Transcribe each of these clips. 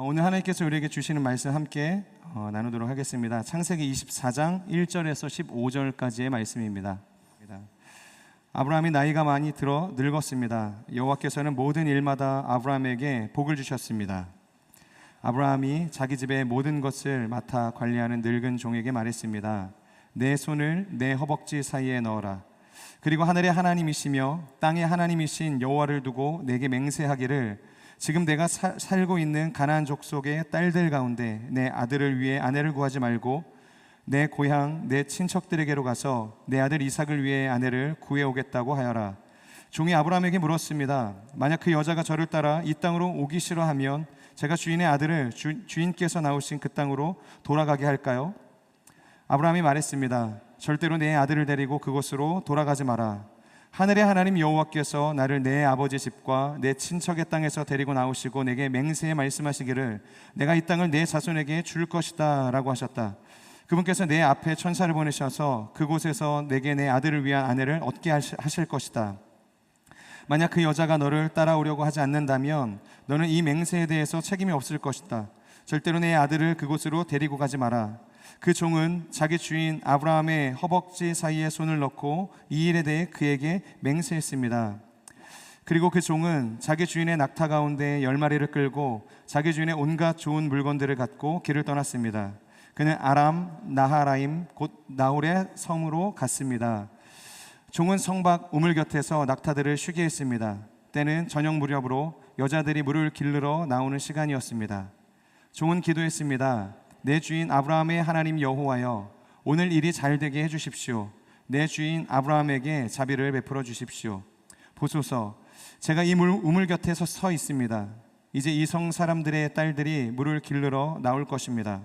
오늘 하나님께서 우리에게 주시는 말씀 함께 나누도록 하겠습니다. 창세기 24장 1절에서 15절까지의 말씀입니다. 아브라함이 나이가 많이 들어 늙었습니다. 여호와께서는 모든 일마다 아브라함에게 복을 주셨습니다. 아브라함이 자기 집의 모든 것을 맡아 관리하는 늙은 종에게 말했습니다. 내 손을 내 허벅지 사이에 넣어라. 그리고 하늘의 하나님이시며 땅의 하나님이신 여호와를 두고 내게 맹세하기를 지금 내가 살고 있는 가나안 족속의 딸들 가운데 내 아들을 위해 아내를 구하지 말고 내 고향 내 친척들에게로 가서 내 아들 이삭을 위해 아내를 구해오겠다고 하여라. 종이 아브라함에게 물었습니다. 만약 그 여자가 저를 따라 이 땅으로 오기 싫어하면 제가 주인의 아들을 주인께서 낳으신 그 땅으로 돌아가게 할까요? 아브라함이 말했습니다. 절대로 내 아들을 데리고 그곳으로 돌아가지 마라. 하늘의 하나님 여호와께서 나를 내 아버지 집과 내 친척의 땅에서 데리고 나오시고 내게 맹세해 말씀하시기를 내가 이 땅을 내 자손에게 줄 것이다 라고 하셨다. 그분께서 내 앞에 천사를 보내셔서 그곳에서 내게 내 아들을 위한 아내를 얻게 하실 것이다. 만약 그 여자가 너를 따라오려고 하지 않는다면 너는 이 맹세에 대해서 책임이 없을 것이다. 절대로 내 아들을 그곳으로 데리고 가지 마라. 그 종은 자기 주인 아브라함의 허벅지 사이에 손을 넣고 이 일에 대해 그에게 맹세했습니다. 그리고 그 종은 자기 주인의 낙타 가운데 10마리를 끌고 자기 주인의 온갖 좋은 물건들을 갖고 길을 떠났습니다. 그는 아람 나하라임 곧 나홀의 성으로 갔습니다. 종은 성 밖 우물 곁에서 낙타들을 쉬게 했습니다. 때는 저녁 무렵으로 여자들이 물을 기르러 나오는 시간이었습니다. 종은 기도했습니다. 내 주인 아브라함의 하나님 여호와여, 오늘 일이 잘 되게 해주십시오. 내 주인 아브라함에게 자비를 베풀어 주십시오. 보소서, 제가 이 우물 곁에 서 있습니다. 이제 이 성 사람들의 딸들이 물을 기르러 나올 것입니다.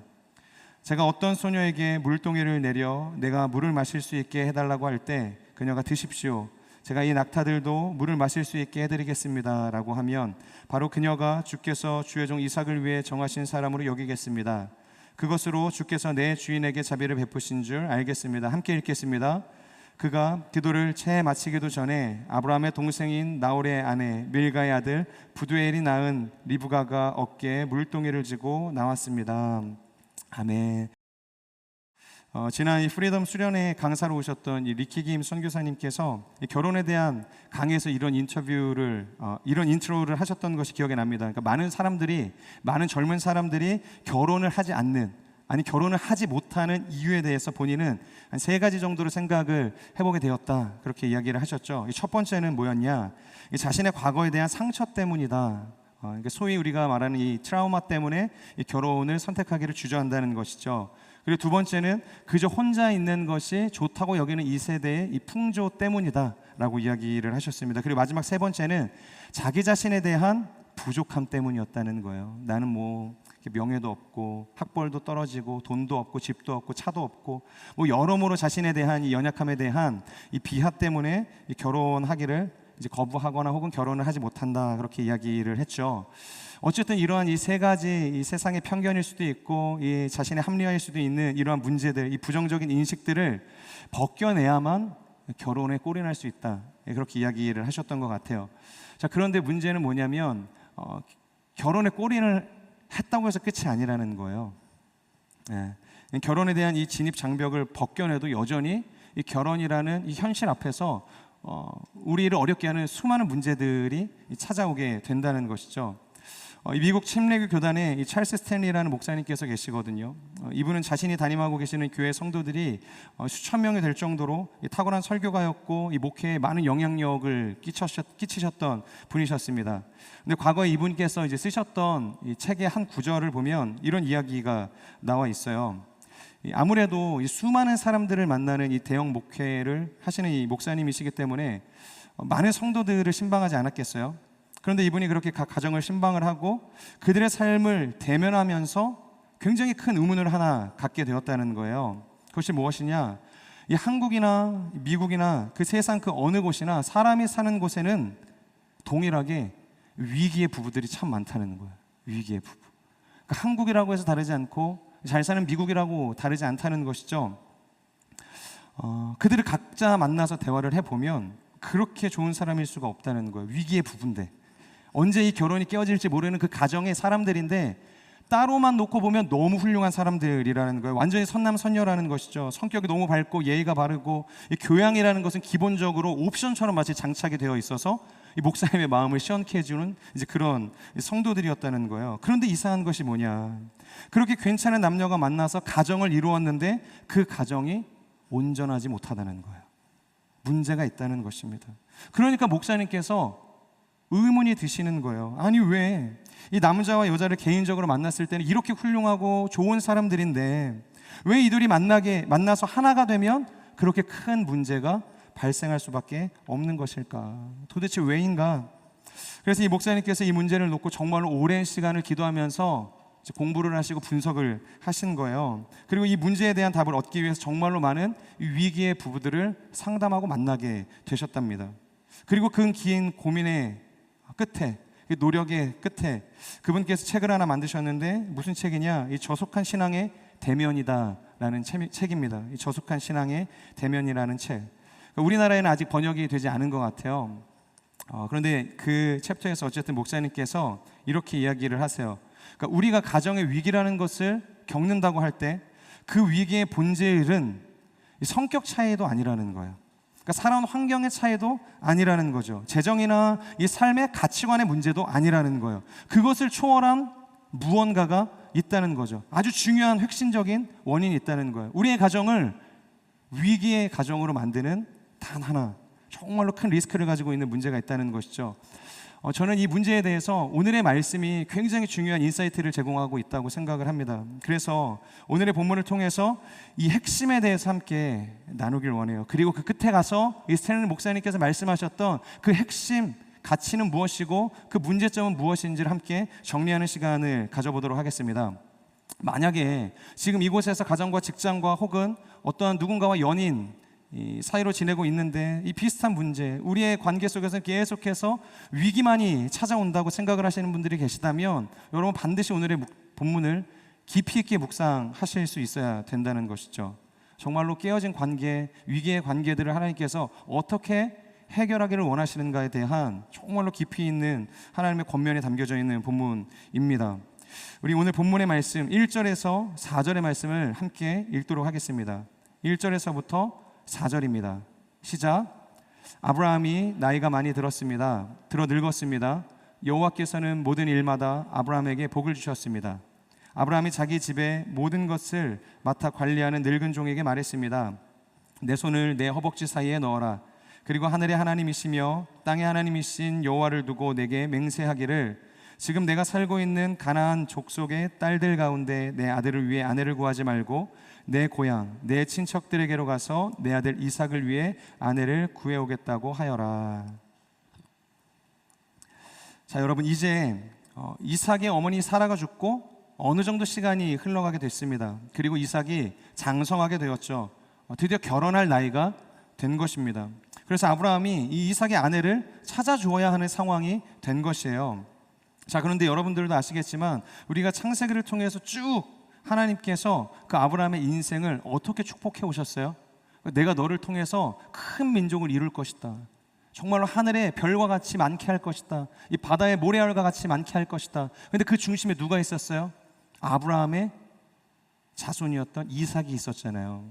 제가 어떤 소녀에게 물동이를 내려 내가 물을 마실 수 있게 해달라고 할 때 그녀가 드십시오. 제가 이 낙타들도 물을 마실 수 있게 해드리겠습니다 라고 하면 바로 그녀가 주께서 주의 종 이삭을 위해 정하신 사람으로 여기겠습니다. 그것으로 주께서 내 주인에게 자비를 베푸신 줄 알겠습니다. 함께 읽겠습니다. 그가 기도를 채 마치기도 전에 아브라함의 동생인 나홀의 아내 밀가의 아들 부두엘이 낳은 리브가가 어깨에 물동이를 지고 나왔습니다. 아멘. 지난 이 프리덤 수련회 강사로 오셨던 이 리키김 선교사님께서 이 결혼에 대한 강의에서 이런 인터뷰를 이런 인트로를 하셨던 것이 기억에 납니다. 그러니까 많은 젊은 사람들이 결혼을 하지 않는, 아니 결혼을 하지 못하는 이유에 대해서 본인은 한 3가지 정도로 생각을 해보게 되었다, 그렇게 이야기를 하셨죠. 첫 번째는 뭐였냐? 자신의 과거에 대한 상처 때문이다. 그러니까 소위 우리가 말하는 이 트라우마 때문에 이 결혼을 선택하기를 주저한다는 것이죠. 그리고 두 번째는 그저 혼자 있는 것이 좋다고 여기는 이 세대의 이 풍조 때문이다 라고 이야기를 하셨습니다. 그리고 마지막 3번째는 자기 자신에 대한 부족함 때문이었다는 거예요. 나는 뭐 명예도 없고 학벌도 떨어지고 돈도 없고 집도 없고 차도 없고 뭐 여러모로 자신에 대한 이 연약함에 대한 이 비하 때문에 이 결혼하기를 이제 거부하거나 혹은 결혼을 하지 못한다, 그렇게 이야기를 했죠. 어쨌든 이러한 이 3가지 이 세상의 편견일 수도 있고 이 자신의 합리화일 수도 있는 이러한 문제들, 이 부정적인 인식들을 벗겨내야만 결혼에 꼴이 날 수 있다, 그렇게 이야기를 하셨던 것 같아요. 자, 그런데 문제는 뭐냐면 결혼에 꼴인을 했다고 해서 끝이 아니라는 거예요. 결혼에 대한 이 진입 장벽을 벗겨내도 여전히 이 결혼이라는 이 현실 앞에서 우리를 어렵게 하는 수많은 문제들이 찾아오게 된다는 것이죠. 미국 침례교 교단에 이 찰스 스탠리라는 목사님께서 계시거든요. 이분은 자신이 담임하고 계시는 교회 성도들이 수천 명이 될 정도로 탁월한 설교가였고 이 목회에 많은 영향력을 끼치셨던 분이셨습니다. 근데 과거에 이분께서 이제 쓰셨던 이 책의 한 구절을 보면 이런 이야기가 나와 있어요. 아무래도 이 수많은 사람들을 만나는 이 대형 목회를 하시는 이 목사님이시기 때문에 많은 성도들을 신방하지 않았겠어요? 그런데 이분이 그렇게 각 가정을 신방을 하고 그들의 삶을 대면하면서 굉장히 큰 의문을 하나 갖게 되었다는 거예요. 그것이 무엇이냐? 이 한국이나 미국이나 그 세상 그 어느 곳이나 사람이 사는 곳에는 동일하게 위기의 부부들이 참 많다는 거예요. 위기의 부부. 그러니까 한국이라고 해서 다르지 않고 잘 사는 미국이라고 다르지 않다는 것이죠. 그들을 각자 만나서 대화를 해보면 그렇게 좋은 사람일 수가 없다는 거예요. 위기의 부부인데 언제 이 결혼이 깨어질지 모르는 그 가정의 사람들인데 따로만 놓고 보면 너무 훌륭한 사람들이라는 거예요. 완전히 선남선녀라는 것이죠. 성격이 너무 밝고 예의가 바르고, 이 교양이라는 것은 기본적으로 옵션처럼 마치 장착이 되어 있어서 이 목사님의 마음을 시원케 해주는 이제 그런 성도들이었다는 거예요. 그런데 이상한 것이 뭐냐, 그렇게 괜찮은 남녀가 만나서 가정을 이루었는데 그 가정이 온전하지 못하다는 거예요. 문제가 있다는 것입니다. 그러니까 목사님께서 의문이 드시는 거예요. 아니, 왜 이 남자와 여자를 개인적으로 만났을 때는 이렇게 훌륭하고 좋은 사람들인데 왜 이들이 만나서 하나가 되면 그렇게 큰 문제가 발생할 수밖에 없는 것일까? 도대체 왜인가? 그래서 이 목사님께서 이 문제를 놓고 정말로 오랜 시간을 기도하면서 공부를 하시고 분석을 하신 거예요. 그리고 이 문제에 대한 답을 얻기 위해서 정말로 많은 위기의 부부들을 상담하고 만나게 되셨답니다. 그리고 그 긴 고민의 끝에, 노력의 끝에 그분께서 책을 하나 만드셨는데, 무슨 책이냐, 이 저속한 신앙의 대면이다라는 책입니다. 이 저속한 신앙의 대면이라는 책. 우리나라에는 아직 번역이 되지 않은 것 같아요. 그런데 그 챕터에서 어쨌든 목사님께서 이렇게 이야기를 하세요. 그러니까 우리가 가정의 위기라는 것을 겪는다고 할 때 그 위기의 본질은 성격 차이도 아니라는 거예요. 그러니까 살아온 환경의 차이도 아니라는 거죠. 재정이나 이 삶의 가치관의 문제도 아니라는 거예요. 그것을 초월한 무언가가 있다는 거죠. 아주 중요한 핵심적인 원인이 있다는 거예요. 우리의 가정을 위기의 가정으로 만드는 단 하나, 정말로 큰 리스크를 가지고 있는 문제가 있다는 것이죠. 저는 이 문제에 대해서 오늘의 말씀이 굉장히 중요한 인사이트를 제공하고 있다고 생각을 합니다. 그래서 오늘의 본문을 통해서 이 핵심에 대해서 함께 나누길 원해요. 그리고 그 끝에 가서 이 스탠리 목사님께서 말씀하셨던 그 핵심 가치는 무엇이고 그 문제점은 무엇인지를 함께 정리하는 시간을 가져보도록 하겠습니다. 만약에 지금 이곳에서 가정과 직장과 혹은 어떠한 누군가와 연인 사이로 지내고 있는데 이 비슷한 문제, 우리의 관계 속에서 계속해서 위기만이 찾아온다고 생각을 하시는 분들이 계시다면 여러분 반드시 오늘의 본문을 깊이 있게 묵상하실 수 있어야 된다는 것이죠. 정말로 깨어진 관계, 위기의 관계들을 하나님께서 어떻게 해결하기를 원하시는가에 대한 정말로 깊이 있는 하나님의 권면이 담겨져 있는 본문입니다. 우리 오늘 본문의 말씀 1절에서 4절의 말씀을 함께 읽도록 하겠습니다. 1절에서부터 4절입니다. 시작. 아브라함이 나이가 많이 들었습니다. 들어 늙었습니다. 여호와께서는 모든 일마다 아브라함에게 복을 주셨습니다. 아브라함이 자기 집의 모든 것을 맡아 관리하는 늙은 종에게 말했습니다. 내 손을 내 허벅지 사이에 넣어라. 그리고 하늘의 하나님이시며 땅의 하나님이신 여호와를 두고 내게 맹세하기를 지금 내가 살고 있는 가나안 족속의 딸들 가운데 내 아들을 위해 아내를 구하지 말고 내 고향, 내 친척들에게로 가서 내 아들 이삭을 위해 아내를 구해오겠다고 하여라. 자, 여러분, 이제 이삭의 어머니 사라가 죽고 어느 정도 시간이 흘러가게 됐습니다. 그리고 이삭이 장성하게 되었죠. 드디어 결혼할 나이가 된 것입니다. 그래서 아브라함이 이 이삭의 아내를 찾아주어야 하는 상황이 된 것이에요. 자, 그런데 여러분들도 아시겠지만 우리가 창세기를 통해서 쭉 하나님께서 그 아브라함의 인생을 어떻게 축복해 오셨어요? 내가 너를 통해서 큰 민족을 이룰 것이다. 정말로 하늘의 별과 같이 많게 할 것이다. 이 바다의 모래알과 같이 많게 할 것이다. 그런데 그 중심에 누가 있었어요? 아브라함의 자손이었던 이삭이 있었잖아요.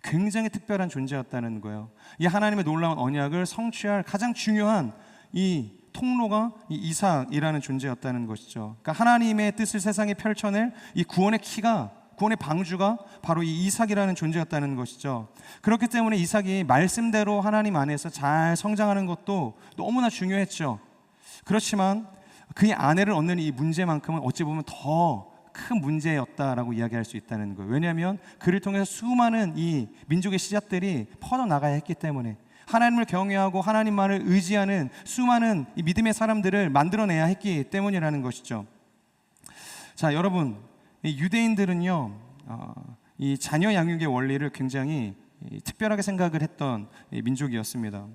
굉장히 특별한 존재였다는 거예요. 이 하나님의 놀라운 언약을 성취할 가장 중요한 이 통로가 이 이삭이라는 존재였다는 것이죠. 그러니까 하나님의 뜻을 세상에 펼쳐낼 이 구원의 키가, 구원의 방주가 바로 이 이삭이라는 존재였다는 것이죠. 그렇기 때문에 이삭이 말씀대로 하나님 안에서 잘 성장하는 것도 너무나 중요했죠. 그렇지만 그의 아내를 얻는 이 문제만큼은 어찌 보면 더 큰 문제였다라고 이야기할 수 있다는 거예요. 왜냐하면 그를 통해서 수많은 이 민족의 씨앗들이 퍼져나가야 했기 때문에, 하나님을 경외하고 하나님만을 의지하는 수많은 이 믿음의 사람들을 만들어내야 했기 때문이라는 것이죠. 자, 여러분, 이 유대인들은요, 이 자녀 양육의 원리를 굉장히 특별하게 생각을 했던 민족이었습니다.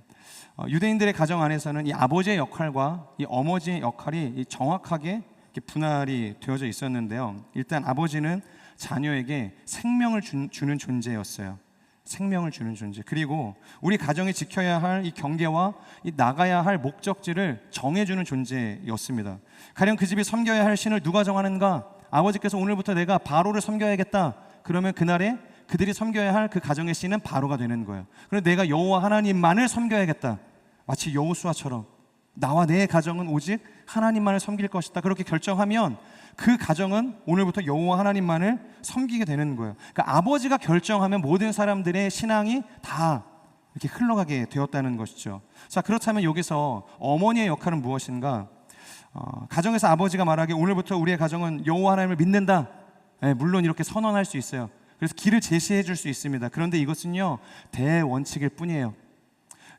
유대인들의 가정 안에서는 이 아버지의 역할과 이 어머니의 역할이 정확하게 분할이 되어져 있었는데요. 일단 아버지는 자녀에게 생명을 주는 존재였어요. 생명을 주는 존재. 그리고 우리 가정이 지켜야 할 이 경계와 이 나가야 할 목적지를 정해주는 존재였습니다. 가령 그 집이 섬겨야 할 신을 누가 정하는가? 아버지께서 오늘부터 내가 바로를 섬겨야겠다. 그러면 그날에 그들이 섬겨야 할 그 가정의 씨는 바로가 되는 거예요. 그래서 내가 여호와 하나님만을 섬겨야겠다. 마치 여호수아처럼 나와 내 가정은 오직 하나님만을 섬길 것이다. 그렇게 결정하면 그 가정은 오늘부터 여호와 하나님만을 섬기게 되는 거예요. 그러니까 아버지가 결정하면 모든 사람들의 신앙이 다 이렇게 흘러가게 되었다는 것이죠. 자, 그렇다면 여기서 어머니의 역할은 무엇인가? 가정에서 아버지가 말하기에 오늘부터 우리의 가정은 여호와 하나님을 믿는다. 물론 이렇게 선언할 수 있어요. 그래서 길을 제시해 줄 수 있습니다. 그런데 이것은요, 대원칙일 뿐이에요.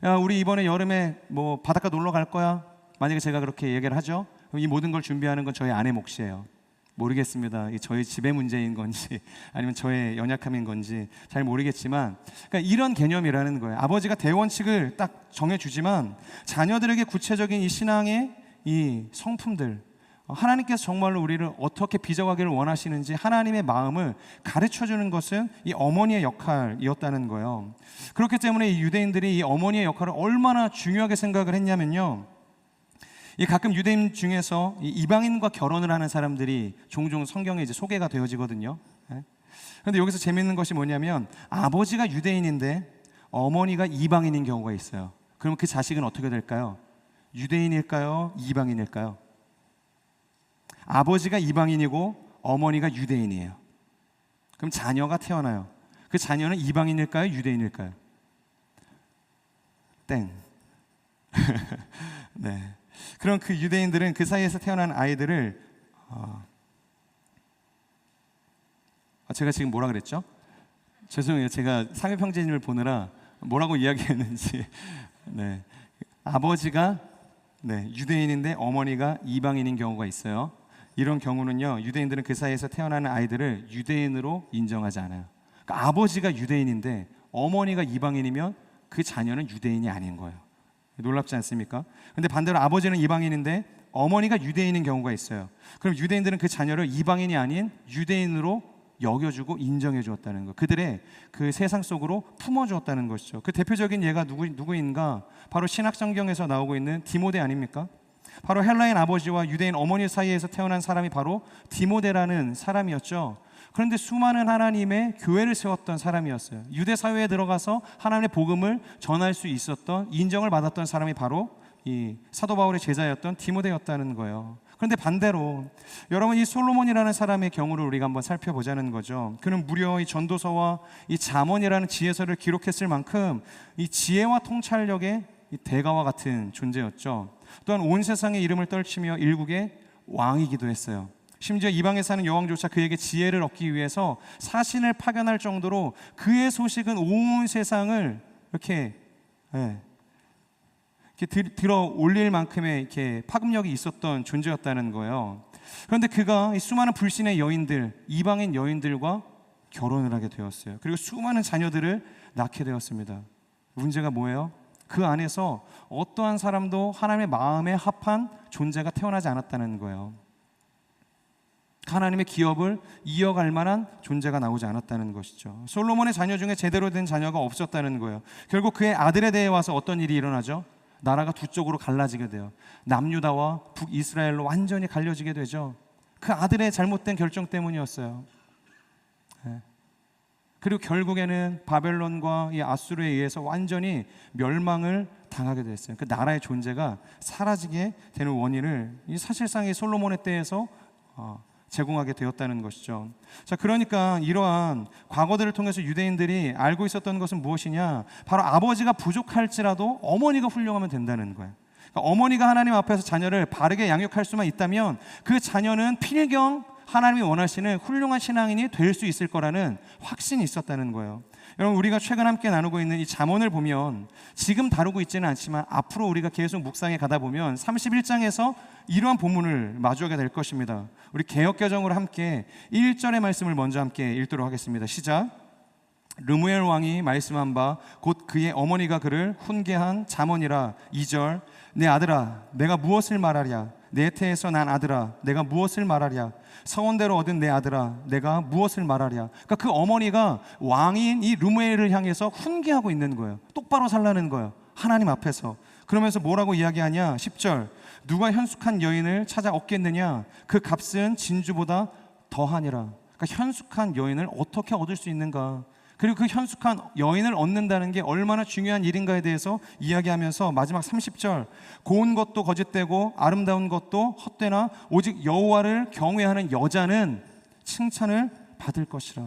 야, 우리 이번에 여름에 뭐 바닷가 놀러 갈 거야? 만약에 제가 그렇게 얘기를 하죠, 그럼 이 모든 걸 준비하는 건 저희 아내 몫이에요. 모르겠습니다. 이 저희 집의 문제인 건지 아니면 저의 연약함인 건지 잘 모르겠지만, 그러니까 이런 개념이라는 거예요. 아버지가 대원칙을 딱 정해주지만 자녀들에게 구체적인 이 신앙의 이 성품들, 하나님께서 정말로 우리를 어떻게 빚어가기를 원하시는지 하나님의 마음을 가르쳐주는 것은 이 어머니의 역할이었다는 거예요. 그렇기 때문에 이 유대인들이 이 어머니의 역할을 얼마나 중요하게 생각을 했냐면요, 이 가끔 유대인 중에서 이 이방인과 결혼을 하는 사람들이 종종 성경에 이제 소개가 되어지거든요. 그런데 여기서 재밌는 것이 뭐냐면 아버지가 유대인인데 어머니가 이방인인 경우가 있어요. 그럼 그 자식은 어떻게 될까요? 유대인일까요? 이방인일까요? 아버지가 이방인이고 어머니가 유대인이에요. 그럼 자녀가 태어나요. 그 자녀는 이방인일까요? 유대인일까요? 땡. 네. 그럼 그 유대인들은 그 사이에서 태어난 아이들을 제가 지금 뭐라 그랬죠? 죄송해요. 제가 상해평제님을 보느라 뭐라고 이야기했는지. 네. 아버지가 유대인인데 어머니가 이방인인 경우가 있어요. 이런 경우는요, 유대인들은 그 사이에서 태어나는 아이들을 유대인으로 인정하지 않아요. 그러니까 아버지가 유대인인데 어머니가 이방인이면 그 자녀는 유대인이 아닌 거예요. 놀랍지 않습니까? 근데 반대로 아버지는 이방인인데 어머니가 유대인인 경우가 있어요. 그럼 유대인들은 그 자녀를 이방인이 아닌 유대인으로 여겨주고 인정해 주었다는 거예요. 그들의 그 세상 속으로 품어주었다는 것이죠. 그 대표적인 예가 누구인가? 바로 신약성경에서 나오고 있는 디모데 아닙니까? 바로 헬라인 아버지와 유대인 어머니 사이에서 태어난 사람이 바로 디모데라는 사람이었죠. 그런데 수많은 하나님의 교회를 세웠던 사람이었어요. 유대 사회에 들어가서 하나님의 복음을 전할 수 있었던, 인정을 받았던 사람이 바로 이 사도 바울의 제자였던 디모데였다는 거예요. 그런데 반대로 여러분, 이 솔로몬이라는 사람의 경우를 우리가 한번 살펴보자는 거죠. 그는 무려 이 전도서와 이 잠언이라는 지혜서를 기록했을 만큼 이 지혜와 통찰력의 이 대가와 같은 존재였죠. 또한 온 세상의 이름을 떨치며 일국의 왕이기도 했어요. 심지어 이방에 사는 여왕조차 그에게 지혜를 얻기 위해서 사신을 파견할 정도로 그의 소식은 온 세상을 이렇게 들어 올릴 만큼의 이렇게 파급력이 있었던 존재였다는 거예요. 그런데 그가 이 수많은 불신의 여인들, 이방인 여인들과 결혼을 하게 되었어요. 그리고 수많은 자녀들을 낳게 되었습니다. 문제가 뭐예요? 그 안에서 어떠한 사람도 하나님의 마음에 합한 존재가 태어나지 않았다는 거예요. 하나님의 기업을 이어갈 만한 존재가 나오지 않았다는 것이죠. 솔로몬의 자녀 중에 제대로 된 자녀가 없었다는 거예요. 결국 그의 아들에 대해 와서 어떤 일이 일어나죠? 나라가 두 쪽으로 갈라지게 돼요. 남유다와 북이스라엘로 완전히 갈려지게 되죠. 그 아들의 잘못된 결정 때문이었어요. 그리고 결국에는 바벨론과 이 아수르에 의해서 완전히 멸망을 당하게 됐어요. 그 나라의 존재가 사라지게 되는 원인을 사실상 이 솔로몬의 때에서 제공하게 되었다는 것이죠. 자, 그러니까 이러한 과거들을 통해서 유대인들이 알고 있었던 것은 무엇이냐? 바로 아버지가 부족할지라도 어머니가 훌륭하면 된다는 거예요. 그러니까 어머니가 하나님 앞에서 자녀를 바르게 양육할 수만 있다면 그 자녀는 필경 하나님이 원하시는 훌륭한 신앙인이 될 수 있을 거라는 확신이 있었다는 거예요. 여러분, 우리가 최근 함께 나누고 있는 이 잠언을 보면 지금 다루고 있지는 않지만 앞으로 우리가 계속 묵상해 가다 보면 31장에서 이러한 본문을 마주하게 될 것입니다. 우리 개역개정으로 함께 1절의 말씀을 먼저 함께 읽도록 하겠습니다. 시작. 르무엘 왕이 말씀한 바 곧 그의 어머니가 그를 훈계한 잠언이라. 2절. 내 아들아, 내가 무엇을 말하랴? 내 태에서 난 아들아, 내가 무엇을 말하랴? 서원대로 얻은 내 아들아, 내가 무엇을 말하랴? 그러니까 그 어머니가 왕인 이 르무엘을 향해서 훈계하고 있는 거예요. 똑바로 살라는 거예요, 하나님 앞에서. 그러면서 뭐라고 이야기하냐? 10절. 누가 현숙한 여인을 찾아 얻겠느냐? 그 값은 진주보다 더하니라. 그러니까 현숙한 여인을 어떻게 얻을 수 있는가, 그리고 그 현숙한 여인을 얻는다는 게 얼마나 중요한 일인가에 대해서 이야기하면서 마지막 30절, 고운 것도 거짓되고 아름다운 것도 헛되나 오직 여호와를 경외하는 여자는 칭찬을 받을 것이라.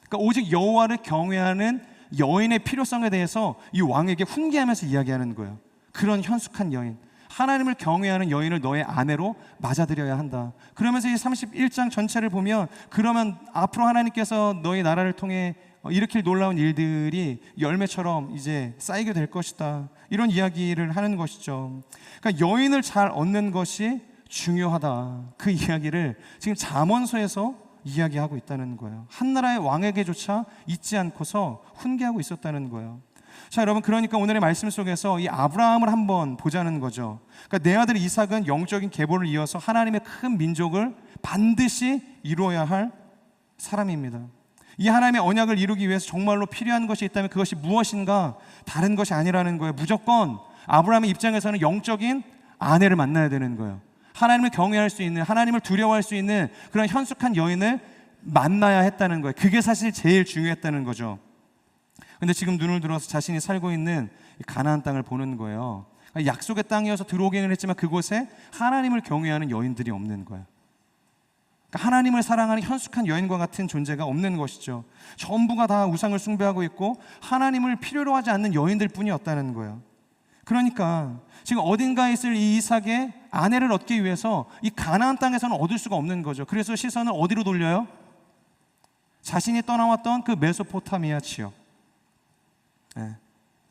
그러니까 오직 여호와를 경외하는 여인의 필요성에 대해서 이 왕에게 훈계하면서 이야기하는 거예요. 그런 현숙한 여인, 하나님을 경외하는 여인을 너의 아내로 맞아들여야 한다. 그러면서 이 31장 전체를 보면, 그러면 앞으로 하나님께서 너희 나라를 통해 일으킬 놀라운 일들이 열매처럼 이제 쌓이게 될 것이다, 이런 이야기를 하는 것이죠. 그러니까 여인을 잘 얻는 것이 중요하다, 그 이야기를 지금 잠언서에서 이야기하고 있다는 거예요. 한 나라의 왕에게조차 잊지 않고서 훈계하고 있었다는 거예요. 자, 여러분, 그러니까 오늘의 말씀 속에서 이 아브라함을 한번 보자는 거죠. 그러니까 내 아들 이삭은 영적인 계보를 이어서 하나님의 큰 민족을 반드시 이루어야 할 사람입니다. 이 하나님의 언약을 이루기 위해서 정말로 필요한 것이 있다면 그것이 무엇인가? 다른 것이 아니라는 거예요. 무조건 아브라함의 입장에서는 영적인 아내를 만나야 되는 거예요. 하나님을 경외할 수 있는, 하나님을 두려워할 수 있는 그런 현숙한 여인을 만나야 했다는 거예요. 그게 사실 제일 중요했다는 거죠. 근데 지금 눈을 들어서 자신이 살고 있는 가나안 땅을 보는 거예요. 약속의 땅이어서 들어오기는 했지만 그곳에 하나님을 경외하는 여인들이 없는 거예요. 하나님을 사랑하는 현숙한 여인과 같은 존재가 없는 것이죠. 전부가 다 우상을 숭배하고 있고 하나님을 필요로 하지 않는 여인들 뿐이었다는 거예요. 그러니까 지금 어딘가에 있을 이 이삭의 아내를 얻기 위해서 이 가나안 땅에서는 얻을 수가 없는 거죠. 그래서 시선을 어디로 돌려요? 자신이 떠나왔던 그 메소포타미아 지역,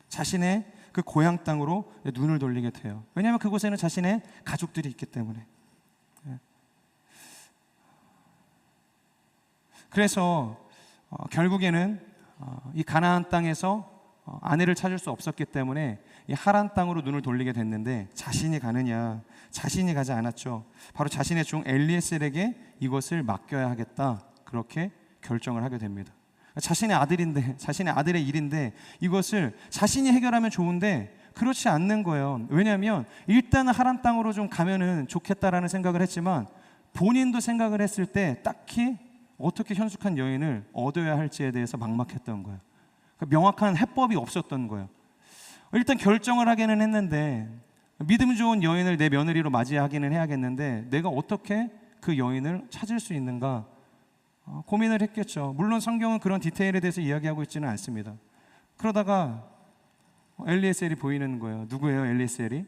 자신의 그 고향 땅으로 눈을 돌리게 돼요. 왜냐하면 그곳에는 자신의 가족들이 있기 때문에. 그래서 결국에는 이 가나안 땅에서 아내를 찾을 수 없었기 때문에 이 하란 땅으로 눈을 돌리게 됐는데, 자신이 가느냐? 자신이 가지 않았죠. 바로 자신의 종 엘리에셀에게 이것을 맡겨야 하겠다, 그렇게 결정을 하게 됩니다. 자신의 아들인데, 자신의 아들의 일인데 이것을 자신이 해결하면 좋은데 그렇지 않는 거예요. 왜냐하면 일단은 하란 땅으로 좀 가면은 좋겠다라는 생각을 했지만 본인도 생각을 했을 때 딱히 어떻게 현숙한 여인을 얻어야 할지에 대해서 막막했던 거예요. 그러니까 명확한 해법이 없었던 거예요. 일단 결정을 하기는 했는데, 믿음 좋은 여인을 내 며느리로 맞이하기는 해야겠는데 내가 어떻게 그 여인을 찾을 수 있는가 고민을 했겠죠. 물론 성경은 그런 디테일에 대해서 이야기하고 있지는 않습니다. 그러다가 엘리에셀이 보이는 거예요. 누구예요, 엘리에셀이?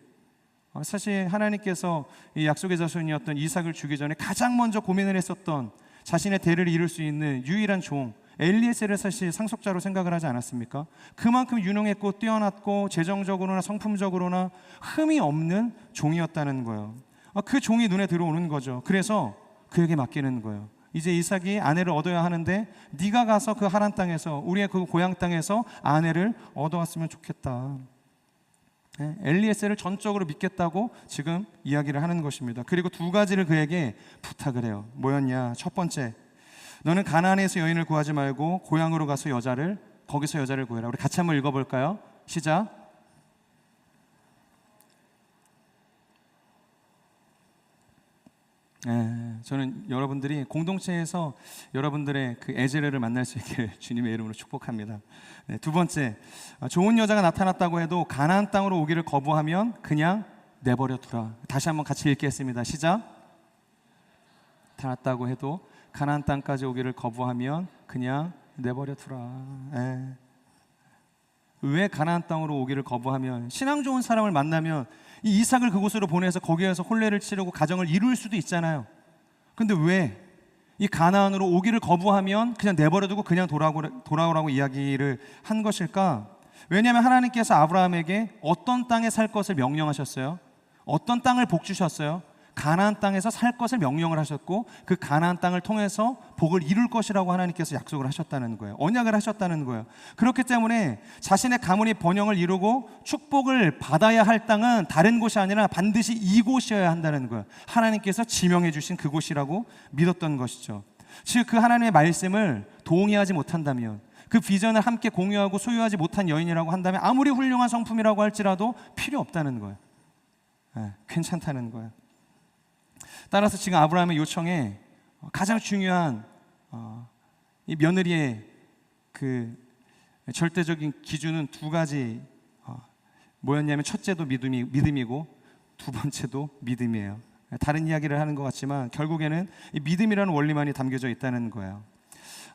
사실 하나님께서 이 약속의 자손이었던 이삭을 주기 전에 가장 먼저 고민을 했었던, 자신의 대를 이룰 수 있는 유일한 종 엘리에셀을 사실 상속자로 생각을 하지 않았습니까? 그만큼 유능했고 뛰어났고 재정적으로나 성품적으로나 흠이 없는 종이었다는 거예요. 그 종이 눈에 들어오는 거죠. 그래서 그에게 맡기는 거예요. 이제 이삭이 아내를 얻어야 하는데 네가 가서 그 하란 땅에서, 우리의 그 고향 땅에서 아내를 얻어왔으면 좋겠다. 엘리에셀을 전적으로 믿겠다고 지금 이야기를 하는 것입니다. 그리고 두 가지를 그에게 부탁을 해요. 뭐였냐? 첫 번째, 너는 가나안에서 여인을 구하지 말고 고향으로 가서 거기서 여자를 구해라. 우리 같이 한번 읽어볼까요? 시작. 저는 여러분들이 공동체에서 여러분들의 그 에즈레를 만날 수 있기를 주님의 이름으로 축복합니다. 두 번째, 좋은 여자가 나타났다고 해도 가나안 땅으로 오기를 거부하면 그냥 내버려 두라. 다시 한번 같이 읽겠습니다. 시작. 나타났다고 해도 가나안 땅까지 오기를 거부하면 그냥 내버려 두라. 왜 가나안 땅으로 오기를 거부하면, 신앙 좋은 사람을 만나면 이 이삭을 그곳으로 보내서 거기에서 혼례를 치르고 가정을 이룰 수도 있잖아요. 근데 왜 이 가나안으로 오기를 거부하면 그냥 내버려두고 그냥 돌아오라고 이야기를 한 것일까? 왜냐하면 하나님께서 아브라함에게 어떤 땅에 살 것을 명령하셨어요? 어떤 땅을 복 주셨어요? 가나안 땅에서 살 것을 명령을 하셨고, 그 가나안 땅을 통해서 복을 이룰 것이라고 하나님께서 약속을 하셨다는 거예요. 언약을 하셨다는 거예요. 그렇기 때문에 자신의 가문이 번영을 이루고 축복을 받아야 할 땅은 다른 곳이 아니라 반드시 이곳이어야 한다는 거예요. 하나님께서 지명해 주신 그곳이라고 믿었던 것이죠. 즉 그 하나님의 말씀을 동의하지 못한다면, 그 비전을 함께 공유하고 소유하지 못한 여인이라고 한다면 아무리 훌륭한 성품이라고 할지라도 필요 없다는 거예요. 괜찮다는 거예요. 따라서 지금 아브라함의 요청에 가장 중요한 이 며느리의 그 절대적인 기준은 두 가지 뭐였냐면, 첫째도 믿음이고 두 번째도 믿음이에요. 다른 이야기를 하는 것 같지만 결국에는 이 믿음이라는 원리만이 담겨져 있다는 거예요.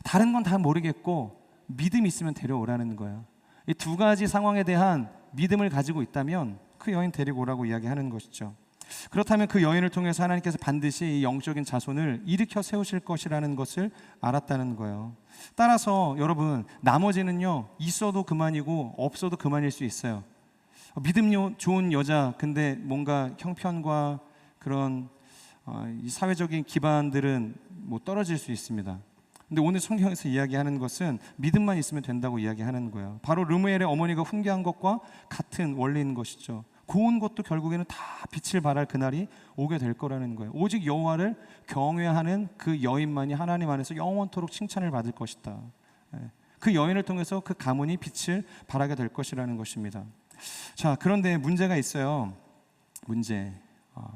다른 건 다 모르겠고 믿음이 있으면 데려오라는 거예요. 이 두 가지 상황에 대한 믿음을 가지고 있다면 그 여인 데리고 오라고 이야기하는 것이죠. 그렇다면 그 여인을 통해서 하나님께서 반드시 이 영적인 자손을 일으켜 세우실 것이라는 것을 알았다는 거예요. 따라서 여러분, 나머지는요, 있어도 그만이고 없어도 그만일 수 있어요. 믿음 좋은 여자, 근데 뭔가 형편과 그런 이 사회적인 기반들은 뭐 떨어질 수 있습니다. 근데 오늘 성경에서 이야기하는 것은 믿음만 있으면 된다고 이야기하는 거예요. 바로 르무엘의 어머니가 훈계한 것과 같은 원리인 것이죠. 고운 것도 결국에는 다 빛을 발할 그날이 오게 될 거라는 거예요. 오직 여호와를 경외하는 그 여인만이 하나님 안에서 영원토록 칭찬을 받을 것이다. 그 여인을 통해서 그 가문이 빛을 발하게 될 것이라는 것입니다. 자, 그런데 문제가 있어요. 문제.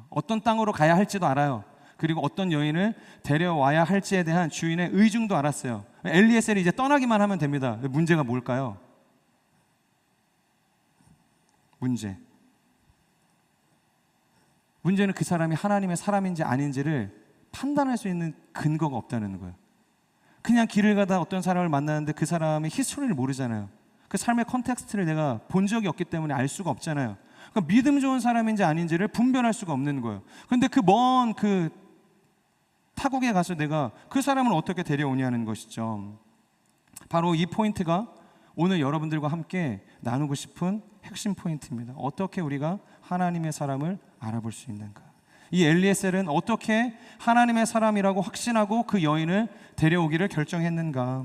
어떤 땅으로 가야 할지도 알아요. 그리고 어떤 여인을 데려와야 할지에 대한 주인의 의중도 알았어요. 엘리에셀이 이제 떠나기만 하면 됩니다. 문제가 뭘까요? 문제는 그 사람이 하나님의 사람인지 아닌지를 판단할 수 있는 근거가 없다는 거예요. 그냥 길을 가다 어떤 사람을 만나는데 그 사람의 히스토리를 모르잖아요. 그 삶의 컨텍스트를 내가 본 적이 없기 때문에 알 수가 없잖아요. 그러니까 믿음 좋은 사람인지 아닌지를 분별할 수가 없는 거예요. 그런데 그 먼 타국에 가서 내가 그 사람을 어떻게 데려오냐는 것이죠. 바로 이 포인트가 오늘 여러분들과 함께 나누고 싶은 핵심 포인트입니다. 어떻게 우리가 하나님의 사람을 알아볼 수 있는가? 이 엘리에셀은 어떻게 하나님의 사람이라고 확신하고 그 여인을 데려오기를 결정했는가?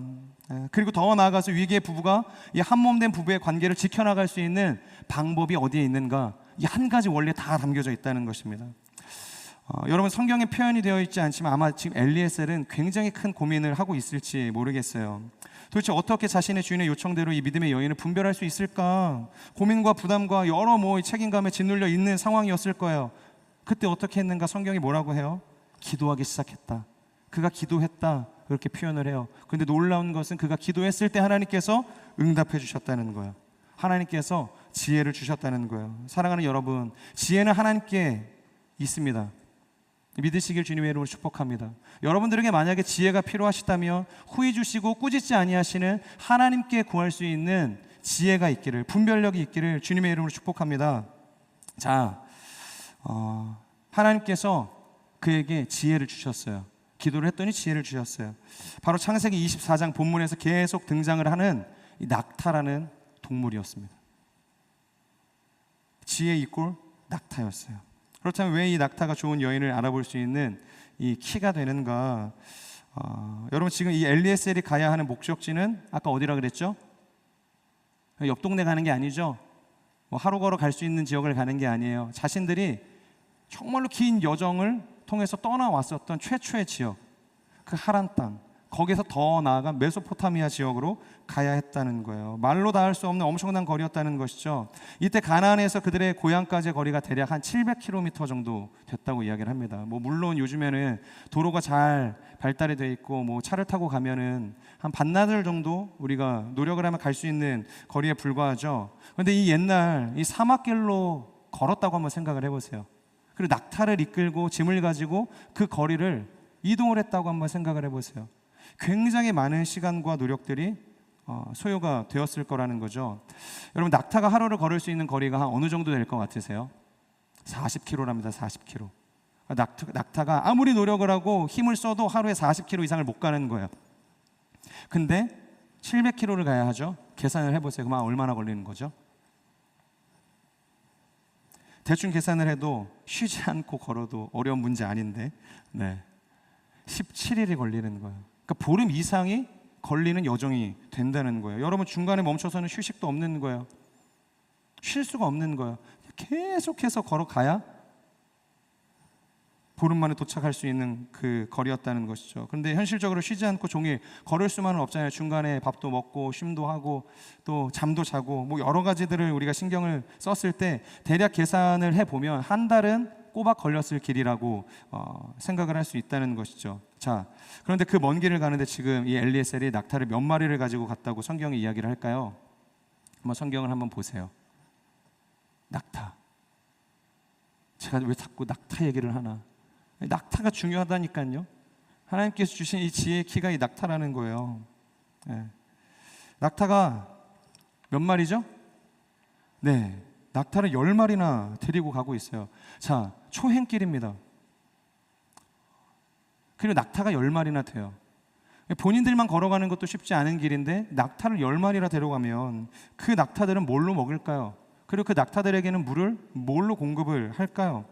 그리고 더 나아가서 위기의 부부가 이 한몸된 부부의 관계를 지켜나갈 수 있는 방법이 어디에 있는가? 이 한 가지 원리에 다 담겨져 있다는 것입니다. 여러분, 성경에 표현이 되어 있지 않지만 아마 지금 엘리에셀은 굉장히 큰 고민을 하고 있을지 모르겠어요. 도대체 어떻게 자신의 주인의 요청대로 이 믿음의 여인을 분별할 수 있을까? 고민과 부담과 여러 책임감에 짓눌려 있는 상황이었을 거예요. 그때 어떻게 했는가? 성경이 뭐라고 해요? 기도하기 시작했다. 그가 기도했다, 그렇게 표현을 해요. 그런데 놀라운 것은 그가 기도했을 때 하나님께서 응답해 주셨다는 거예요. 하나님께서 지혜를 주셨다는 거예요. 사랑하는 여러분, 지혜는 하나님께 있습니다. 믿으시길 주님의 이름으로 축복합니다. 여러분들에게 만약에 지혜가 필요하시다면 후히 주시고 꾸짖지 아니하시는 하나님께 구할 수 있는 지혜가 있기를, 분별력이 있기를 주님의 이름으로 축복합니다. 자, 하나님께서 그에게 지혜를 주셨어요. 기도를 했더니 지혜를 주셨어요. 바로 창세기 24장 본문에서 계속 등장을 하는 이 낙타라는 동물이었습니다. 지혜 이꼴 낙타였어요. 그렇다면 왜 이 낙타가 좋은 여인을 알아볼 수 있는 이 키가 되는가? 여러분, 지금 이 엘리에셀이 가야 하는 목적지는 아까 어디라 그랬죠? 옆 동네 가는 게 아니죠. 뭐 하루 걸어 갈 수 있는 지역을 가는 게 아니에요. 자신들이 정말로 긴 여정을 통해서 떠나왔었던 최초의 지역, 그 하란 땅, 거기서 더 나아가 메소포타미아 지역으로 가야 했다는 거예요. 말로 닿을 수 없는 엄청난 거리였다는 것이죠. 이때 가나안에서 그들의 고향까지의 거리가 대략 한 700km 정도 됐다고 이야기를 합니다. 뭐 물론 요즘에는 도로가 잘 발달이 돼 있고 뭐 차를 타고 가면은 한 반나절 정도 우리가 노력을 하면 갈 수 있는 거리에 불과하죠. 그런데 이 옛날 이 사막길로 걸었다고 한번 생각을 해보세요. 그리고 낙타를 이끌고 짐을 가지고 그 거리를 이동을 했다고 한번 생각을 해보세요. 굉장히 많은 시간과 노력들이 소요가 되었을 거라는 거죠. 여러분, 낙타가 하루를 걸을 수 있는 거리가 한 어느 정도 될 것 같으세요? 40km랍니다. 40km. 낙타가 아무리 노력을 하고 힘을 써도 하루에 40km 이상을 못 가는 거예요. 근데 700km를 가야 하죠. 계산을 해보세요. 그럼 얼마나 걸리는 거죠? 대충 계산을 해도 쉬지 않고 걸어도 어려운 문제 아닌데 17일이 걸리는 거예요. 그러니까 보름 이상이 걸리는 여정이 된다는 거예요. 여러분, 중간에 멈춰서는 휴식도 없는 거예요. 쉴 수가 없는 거예요. 계속해서 걸어가야 보름 만에 도착할 수 있는 그 거리였다는 것이죠. 그런데 현실적으로 쉬지 않고 종일 걸을 수만은 없잖아요. 중간에 밥도 먹고 쉼도 하고 또 잠도 자고 뭐 여러 가지들을 우리가 신경을 썼을 때 대략 계산을 해보면 한 달은 꼬박 걸렸을 길이라고 생각을 할 수 있다는 것이죠. 자, 그런데 그 먼 길을 가는데 지금 이 엘리에셀이 낙타를 몇 마리를 가지고 갔다고 성경이 이야기를 할까요? 한번 성경을 한번 보세요. 낙타. 제가 왜 자꾸 낙타 얘기를 하나? 낙타가 중요하다니까요. 하나님께서 주신 이 지혜의 키가 이 낙타라는 거예요. 네. 낙타가 몇 마리죠? 네, 낙타를 10마리나 데리고 가고 있어요. 자, 초행길입니다. 그리고 낙타가 10마리나 돼요. 본인들만 걸어가는 것도 쉽지 않은 길인데 낙타를 10마리나 데려가면 그 낙타들은 뭘로 먹을까요? 그리고 그 낙타들에게는 물을 뭘로 공급을 할까요?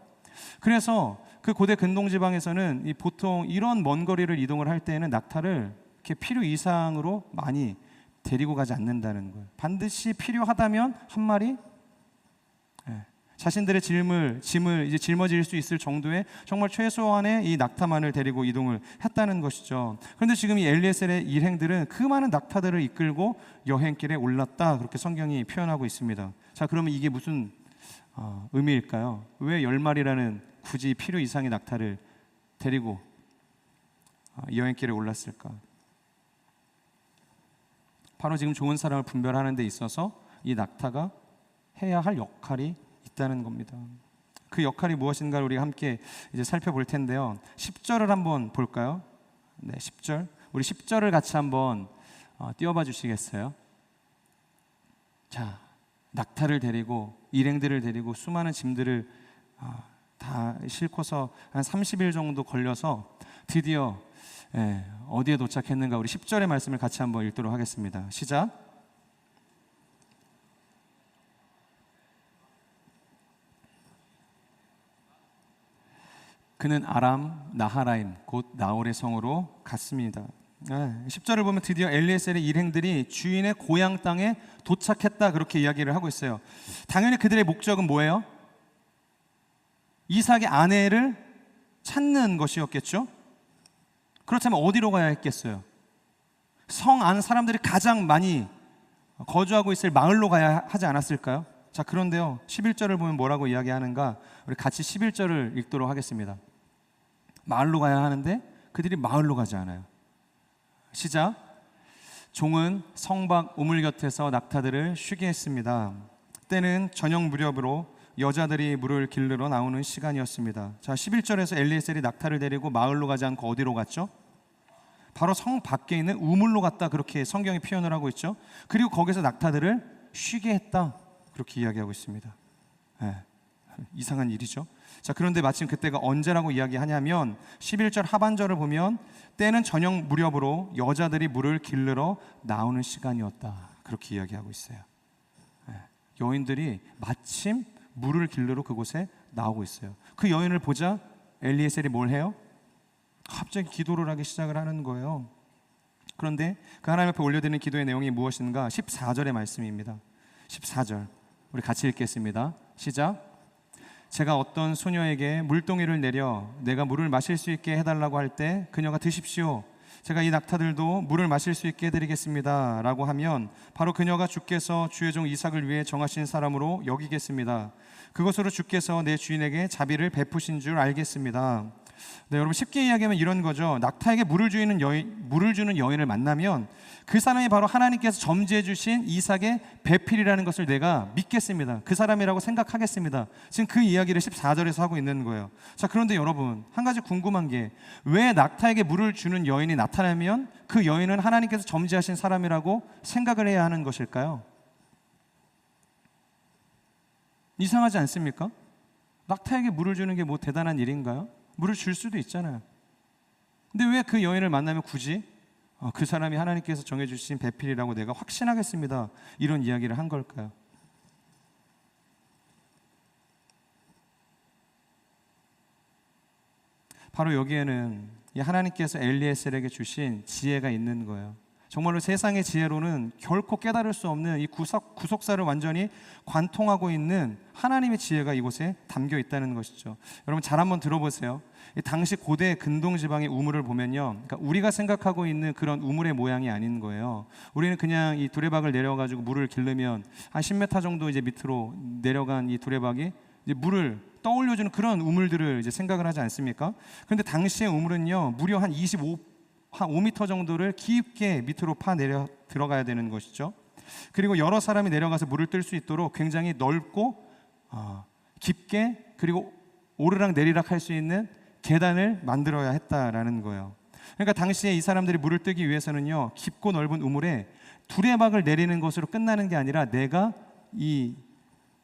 그래서 그 고대 근동지방에서는 보통 이런 먼 거리를 이동을 할 때에는 낙타를 이렇게 필요 이상으로 많이 데리고 가지 않는다는 거예요. 반드시 필요하다면 한 마리, 자신들의 짐을 이제 짊어질 수 있을 정도의 정말 최소한의 이 낙타만을 데리고 이동을 했다는 것이죠. 그런데 지금 이 엘리에셀의 일행들은 그 많은 낙타들을 이끌고 여행길에 올랐다, 그렇게 성경이 표현하고 있습니다. 자, 그러면 이게 무슨 의미일까요? 왜 10마리라는 굳이 필요 이상의 낙타를 데리고 여행길에 올랐을까? 바로 지금 좋은 사람을 분별하는 데 있어서 이 낙타가 해야 할 역할이 있다는 겁니다. 그 역할이 무엇인가를 우리가 함께 이제 살펴볼 텐데요. 10절을 한번 볼까요? 네, 10절. 우리 10절을 같이 한번 띄워봐 주시겠어요? 자, 낙타를 데리고 일행들을 데리고 수많은 짐들을 다 싣고서 한 30일 정도 걸려서 드디어 어디에 도착했는가, 우리 10절의 말씀을 같이 한번 읽도록 하겠습니다. 시작. 그는 아람 나하라임 곧 나홀의 성으로 갔습니다. 10절을 보면 드디어 엘리에셀의 일행들이 주인의 고향 땅에 도착했다, 그렇게 이야기를 하고 있어요. 당연히 그들의 목적은 뭐예요? 이삭의 아내를 찾는 것이었겠죠. 그렇다면 어디로 가야 했겠어요? 성 안 사람들이 가장 많이 거주하고 있을 마을로 가야 하지 않았을까요? 자, 그런데요, 11절을 보면 뭐라고 이야기하는가, 우리 같이 11절을 읽도록 하겠습니다. 마을로 가야 하는데 그들이 마을로 가지 않아요. 시작. 종은 성 밖 우물 곁에서 낙타들을 쉬게 했습니다. 때는 저녁 무렵으로 여자들이 물을 길르러 나오는 시간이었습니다. 자, 11절에서 엘리에셀이 낙타를 데리고 마을로 가지 않고 어디로 갔죠? 바로 성 밖에 있는 우물로 갔다, 그렇게 성경이 표현을 하고 있죠. 그리고 거기서 낙타들을 쉬게 했다, 그렇게 이야기하고 있습니다. 이상한 일이죠. 자, 그런데 마침 그때가 언제라고 이야기하냐면 11절 하반절을 보면 때는 저녁 무렵으로 여자들이 물을 길르러 나오는 시간이었다, 그렇게 이야기하고 있어요. 여인들이 마침 물을 길르러 그곳에 나오고 있어요. 그 여인을 보자 엘리에셀이 뭘 해요? 갑자기 기도를 하기 시작을 하는 거예요. 그런데 그 하나님 앞에 올려드리는 기도의 내용이 무엇인가? 14절의 말씀입니다. 14절 우리 같이 읽겠습니다. 시작. 제가 어떤 소녀에게 물동이를 내려 내가 물을 마실 수 있게 해달라고 할 때 그녀가 드십시오, 제가 이 낙타들도 물을 마실 수 있게 해드리겠습니다 라고 하면 바로 그녀가 주께서 주의 종 이삭을 위해 정하신 사람으로 여기겠습니다. 그것으로 주께서 내 주인에게 자비를 베푸신 줄 알겠습니다. 네, 여러분, 쉽게 이야기하면 이런 거죠. 낙타에게 물을 주는 여인을 만나면 그 사람이 바로 하나님께서 점지해 주신 이삭의 배필이라는 것을 내가 믿겠습니다. 그 사람이라고 생각하겠습니다. 지금 그 이야기를 14절에서 하고 있는 거예요. 자, 그런데 여러분, 한 가지 궁금한 게, 왜 낙타에게 물을 주는 여인이 나타나면 그 여인은 하나님께서 점지하신 사람이라고 생각을 해야 하는 것일까요? 이상하지 않습니까? 낙타에게 물을 주는 게 뭐 대단한 일인가요? 물을 줄 수도 있잖아요. 근데 왜 그 여인을 만나면 굳이 그 사람이 하나님께서 정해주신 배필이라고 내가 확신하겠습니다, 이런 이야기를 한 걸까요? 바로 여기에는 이 하나님께서 엘리에셀에게 주신 지혜가 있는 거예요. 정말로 세상의 지혜로는 결코 깨달을 수 없는 이 구속사를 완전히 관통하고 있는 하나님의 지혜가 이곳에 담겨 있다는 것이죠. 여러분, 잘 한번 들어보세요. 당시 고대 근동 지방의 우물을 보면요, 그러니까 우리가 생각하고 있는 그런 우물의 모양이 아닌 거예요. 우리는 그냥 이 두레박을 내려가지고 물을 길르면 한 10m 정도 이제 밑으로 내려간 이 두레박이 이제 물을 떠올려주는 그런 우물들을 이제 생각을 하지 않습니까? 그런데 당시의 우물은요, 무려 한 5m 정도를 깊게 밑으로 파 내려 들어가야 되는 것이죠. 그리고 여러 사람이 내려가서 물을 뜰 수 있도록 굉장히 넓고 깊게, 그리고 오르락 내리락 할 수 있는 계단을 만들어야 했다라는 거예요. 그러니까 당시에 이 사람들이 물을 뜨기 위해서는요, 깊고 넓은 우물에 두레박을 내리는 것으로 끝나는 게 아니라 내가 이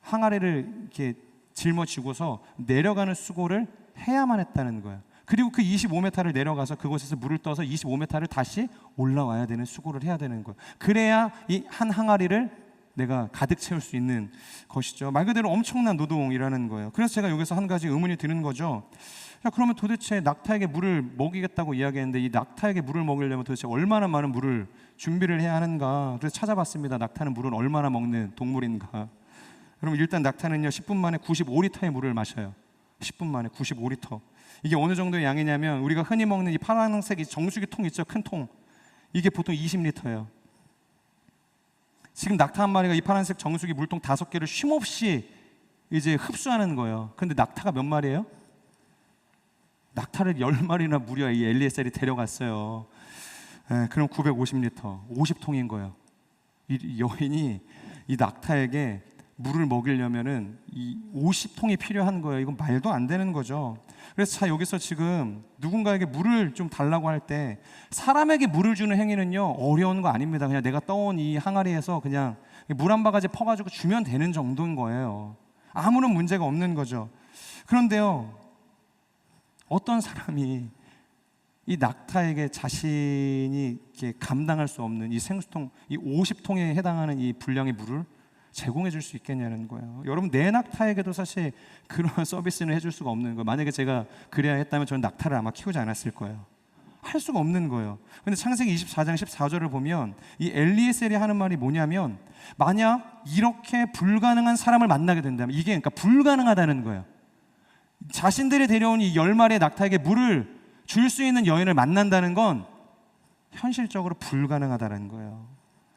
항아리를 이렇게 짊어지고서 내려가는 수고를 해야만 했다는 거예요. 그리고 그 25m를 내려가서 그곳에서 물을 떠서 25m를 다시 올라와야 되는 수고를 해야 되는 거예요. 그래야 이 한 항아리를 내가 가득 채울 수 있는 것이죠. 말 그대로 엄청난 노동이라는 거예요. 그래서 제가 여기서 한 가지 의문이 드는 거죠. 자, 그러면 도대체 낙타에게 물을 먹이겠다고 이야기했는데 이 낙타에게 물을 먹이려면 도대체 얼마나 많은 물을 준비를 해야 하는가? 그래서 찾아봤습니다. 낙타는 물을 얼마나 먹는 동물인가? 그러면 일단 낙타는요, 10분 만에 95리터의 물을 마셔요. 10분 만에 95리터. 이게 어느 정도의 양이냐면 우리가 흔히 먹는 이 파란색 정수기 통 있죠, 큰 통. 이게 보통 20리터예요. 지금 낙타 한 마리가 이 파란색 정수기 물통 5개를 쉼없이 이제 흡수하는 거예요. 그런데 낙타가 몇 마리예요? 낙타를 10마리나 무려 이 엘리에셀이 데려갔어요. 그럼 950리터, 50통인 거예요. 이 여인이 이 낙타에게 물을 먹이려면은 이 50통이 필요한 거예요. 이건 말도 안 되는 거죠. 그래서 자, 여기서 지금 누군가에게 물을 좀 달라고 할 때 사람에게 물을 주는 행위는요, 어려운 거 아닙니다. 그냥 내가 떠온 이 항아리에서 그냥 물 한 바가지 퍼가지고 주면 되는 정도인 거예요. 아무런 문제가 없는 거죠. 그런데요, 어떤 사람이 이 낙타에게 자신이 이렇게 감당할 수 없는 이 생수통, 이 50통에 해당하는 이 분량의 물을 제공해 줄 수 있겠냐는 거예요. 여러분, 내 낙타에게도 사실 그런 서비스는 해줄 수가 없는 거예요. 만약에 제가 그래야 했다면 저는 낙타를 아마 키우지 않았을 거예요. 할 수가 없는 거예요. 그런데 창세기 24장 14절을 보면 이 엘리에셀이 하는 말이 뭐냐면, 만약 이렇게 불가능한 사람을 만나게 된다면, 이게 그러니까 불가능하다는 거예요. 자신들이 데려온 이 10마리의 낙타에게 물을 줄 수 있는 여인을 만난다는 건 현실적으로 불가능하다는 거예요.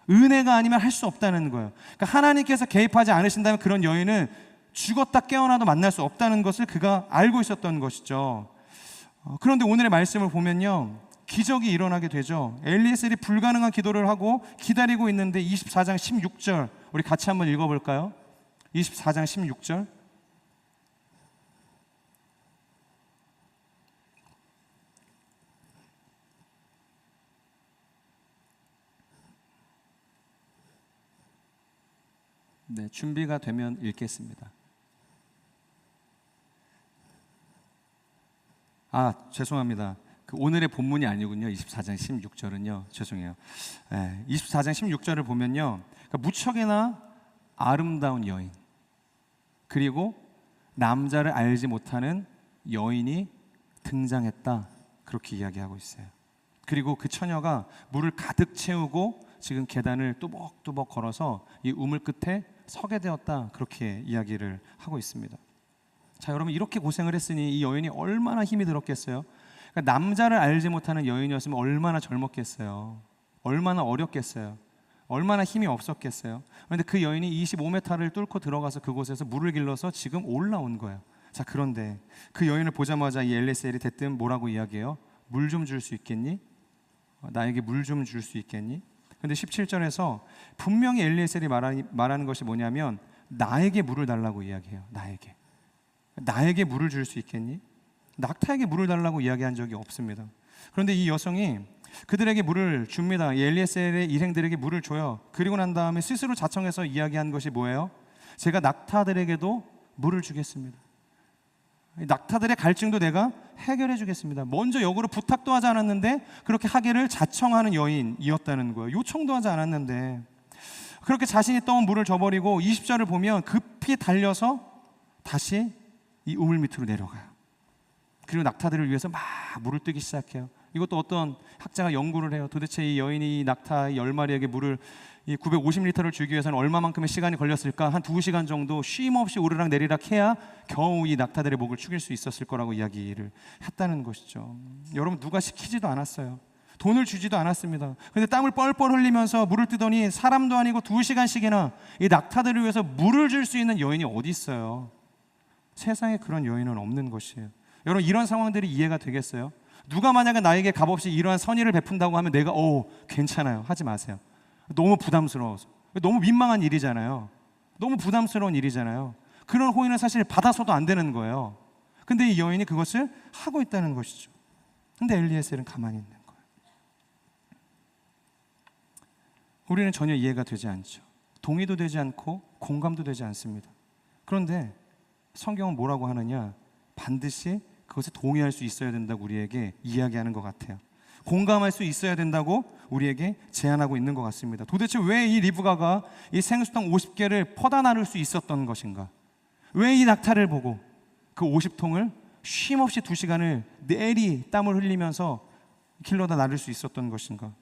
은혜가 아니면 할 수 없다는 거예요. 그러니까 하나님께서 개입하지 않으신다면 그런 여인은 죽었다 깨어나도 만날 수 없다는 것을 그가 알고 있었던 것이죠. 그런데 오늘의 말씀을 보면요, 기적이 일어나게 되죠. 엘리에셀이 불가능한 기도를 하고 기다리고 있는데 24장 16절 우리 같이 한번 읽어볼까요? 24장 16절. 네, 준비가 되면 읽겠습니다. 죄송합니다. 오늘의 본문이 아니군요. 24장 16절은요. 죄송해요. 24장 16절을 보면요, 그러니까 무척이나 아름다운 여인, 그리고 남자를 알지 못하는 여인이 등장했다, 그렇게 이야기하고 있어요. 그리고 그 처녀가 물을 가득 채우고 지금 계단을 뚜벅뚜벅 걸어서 이 우물 끝에 서게 되었다, 그렇게 이야기를 하고 있습니다. 자, 여러분, 이렇게 고생을 했으니 이 여인이 얼마나 힘이 들었겠어요? 그러니까 남자를 알지 못하는 여인이었으면 얼마나 젊었겠어요? 얼마나 어렸겠어요? 얼마나 힘이 없었겠어요? 그런데 그 여인이 25m를 뚫고 들어가서 그곳에서 물을 길러서 지금 올라온 거예요. 자, 그런데 그 여인을 보자마자 이 엘리에셀이 대뜸 뭐라고 이야기해요? 물 좀 줄 수 있겠니? 나에게 물 좀 줄 수 있겠니? 근데 17절에서 분명히 엘리에셀이 말하는 것이 뭐냐면, 나에게 물을 달라고 이야기해요. 나에게 물을 줄 수 있겠니? 낙타에게 물을 달라고 이야기한 적이 없습니다. 그런데 이 여성이 그들에게 물을 줍니다. 이 엘리에셀의 일행들에게 물을 줘요. 그리고 난 다음에 스스로 자청해서 이야기한 것이 뭐예요? 제가 낙타들에게도 물을 주겠습니다. 낙타들의 갈증도 내가 해결해 주겠습니다. 먼저 역으로 부탁도 하지 않았는데 그렇게 하기를 자청하는 여인이었다는 거예요. 요청도 하지 않았는데 그렇게 자신이 떠온 물을 줘버리고 20절을 보면 급히 달려서 다시 이 우물 밑으로 내려가요. 그리고 낙타들을 위해서 막 물을 뜨기 시작해요. 이것도 어떤 학자가 연구를 해요. 도대체 이 여인이 이 낙타 10마리에게 물을 이 950리터를 주기 위해서는 얼마만큼의 시간이 걸렸을까? 한 2시간 정도 쉼 없이 오르락 내리락 해야 겨우 이 낙타들의 목을 축일 수 있었을 거라고 이야기를 했다는 것이죠. 여러분, 누가 시키지도 않았어요. 돈을 주지도 않았습니다. 그런데 땀을 뻘뻘 흘리면서 물을 뜨더니 사람도 아니고 2시간씩이나 이 낙타들을 위해서 물을 줄 수 있는 여인이 어디 있어요? 세상에 그런 여인은 없는 것이에요. 여러분, 이런 상황들이 이해가 되겠어요? 누가 만약에 나에게 값없이 이러한 선의를 베푼다고 하면 내가 괜찮아요, 하지 마세요. 너무 부담스러워서, 너무 민망한 일이잖아요. 너무 부담스러운 일이잖아요. 그런 호의는 사실 받아서도 안 되는 거예요. 근데 이 여인이 그것을 하고 있다는 것이죠. 근데 엘리에셀은 가만히 있는 거예요. 우리는 전혀 이해가 되지 않죠. 동의도 되지 않고 공감도 되지 않습니다. 그런데 성경은 뭐라고 하느냐? 반드시 그것에 동의할 수 있어야 된다고 우리에게 이야기하는 것 같아요. 공감할 수 있어야 된다고 우리에게 제안하고 있는 것 같습니다. 도대체 왜 이 리브가가 이 생수통 50개를 퍼다 나를 수 있었던 것인가? 왜 이 낙타를 보고 그 50통을 쉼없이 2시간을 내리 땀을 흘리면서 길러다 나를 수 있었던 것인가?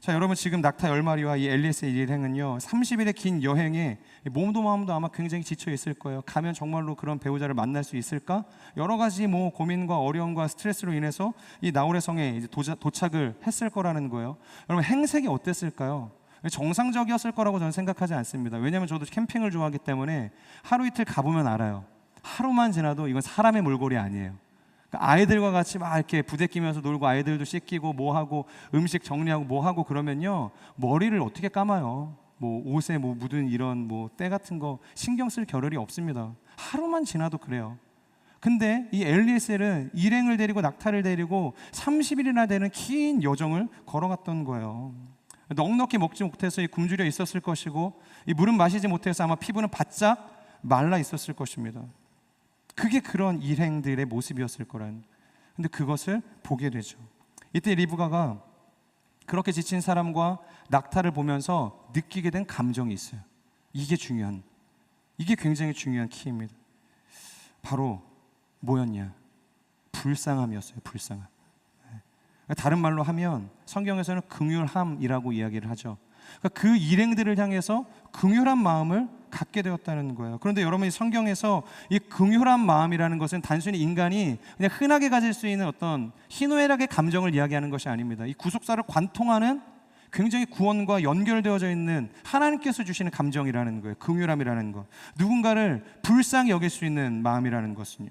자, 여러분, 지금 낙타 10마리와 이 엘리에셀의 일행은요 30일의 긴 여행에 몸도 마음도 아마 굉장히 지쳐 있을 거예요. 가면 정말로 그런 배우자를 만날 수 있을까? 여러 가지 고민과 어려움과 스트레스로 인해서 이 나홀의 성에 이제 도착을 했을 거라는 거예요. 여러분, 행색이 어땠을까요? 정상적이었을 거라고 저는 생각하지 않습니다. 왜냐하면 저도 캠핑을 좋아하기 때문에 하루 이틀 가보면 알아요. 하루만 지나도 이건 사람의 몰골이 아니에요. 아이들과 같이 막 이렇게 부대끼면서 놀고 아이들도 씻기고 하고 음식 정리하고 하고 그러면요 머리를 어떻게 감아요? 옷에 묻은 이런 때 같은 거 신경 쓸 겨를이 없습니다. 하루만 지나도 그래요. 근데 이 엘리에셀은 일행을 데리고 낙타를 데리고 30일이나 되는 긴 여정을 걸어갔던 거예요. 넉넉히 먹지 못해서 굶주려 있었을 것이고 이 물은 마시지 못해서 아마 피부는 바짝 말라 있었을 것입니다. 그게 그런 일행들의 모습이었을 거란. 근데 그것을 보게 되죠. 이때 리브가가 그렇게 지친 사람과 낙타를 보면서 느끼게 된 감정이 있어요. 이게 굉장히 중요한 키입니다. 바로 뭐였냐? 불쌍함이었어요. 불쌍함. 다른 말로 하면 성경에서는 긍휼함이라고 이야기를 하죠. 그러니까 그 일행들을 향해서 긍휼한 마음을 갖게 되었다는 거예요. 그런데 여러분이 성경에서 이 긍휼한 마음이라는 것은 단순히 인간이 그냥 흔하게 가질 수 있는 어떤 희노애락의 감정을 이야기하는 것이 아닙니다. 이 구속사를 관통하는 굉장히 구원과 연결되어져 있는 하나님께서 주시는 감정이라는 거예요. 긍휼함이라는 것. 누군가를 불쌍히 여길 수 있는 마음이라는 것은요.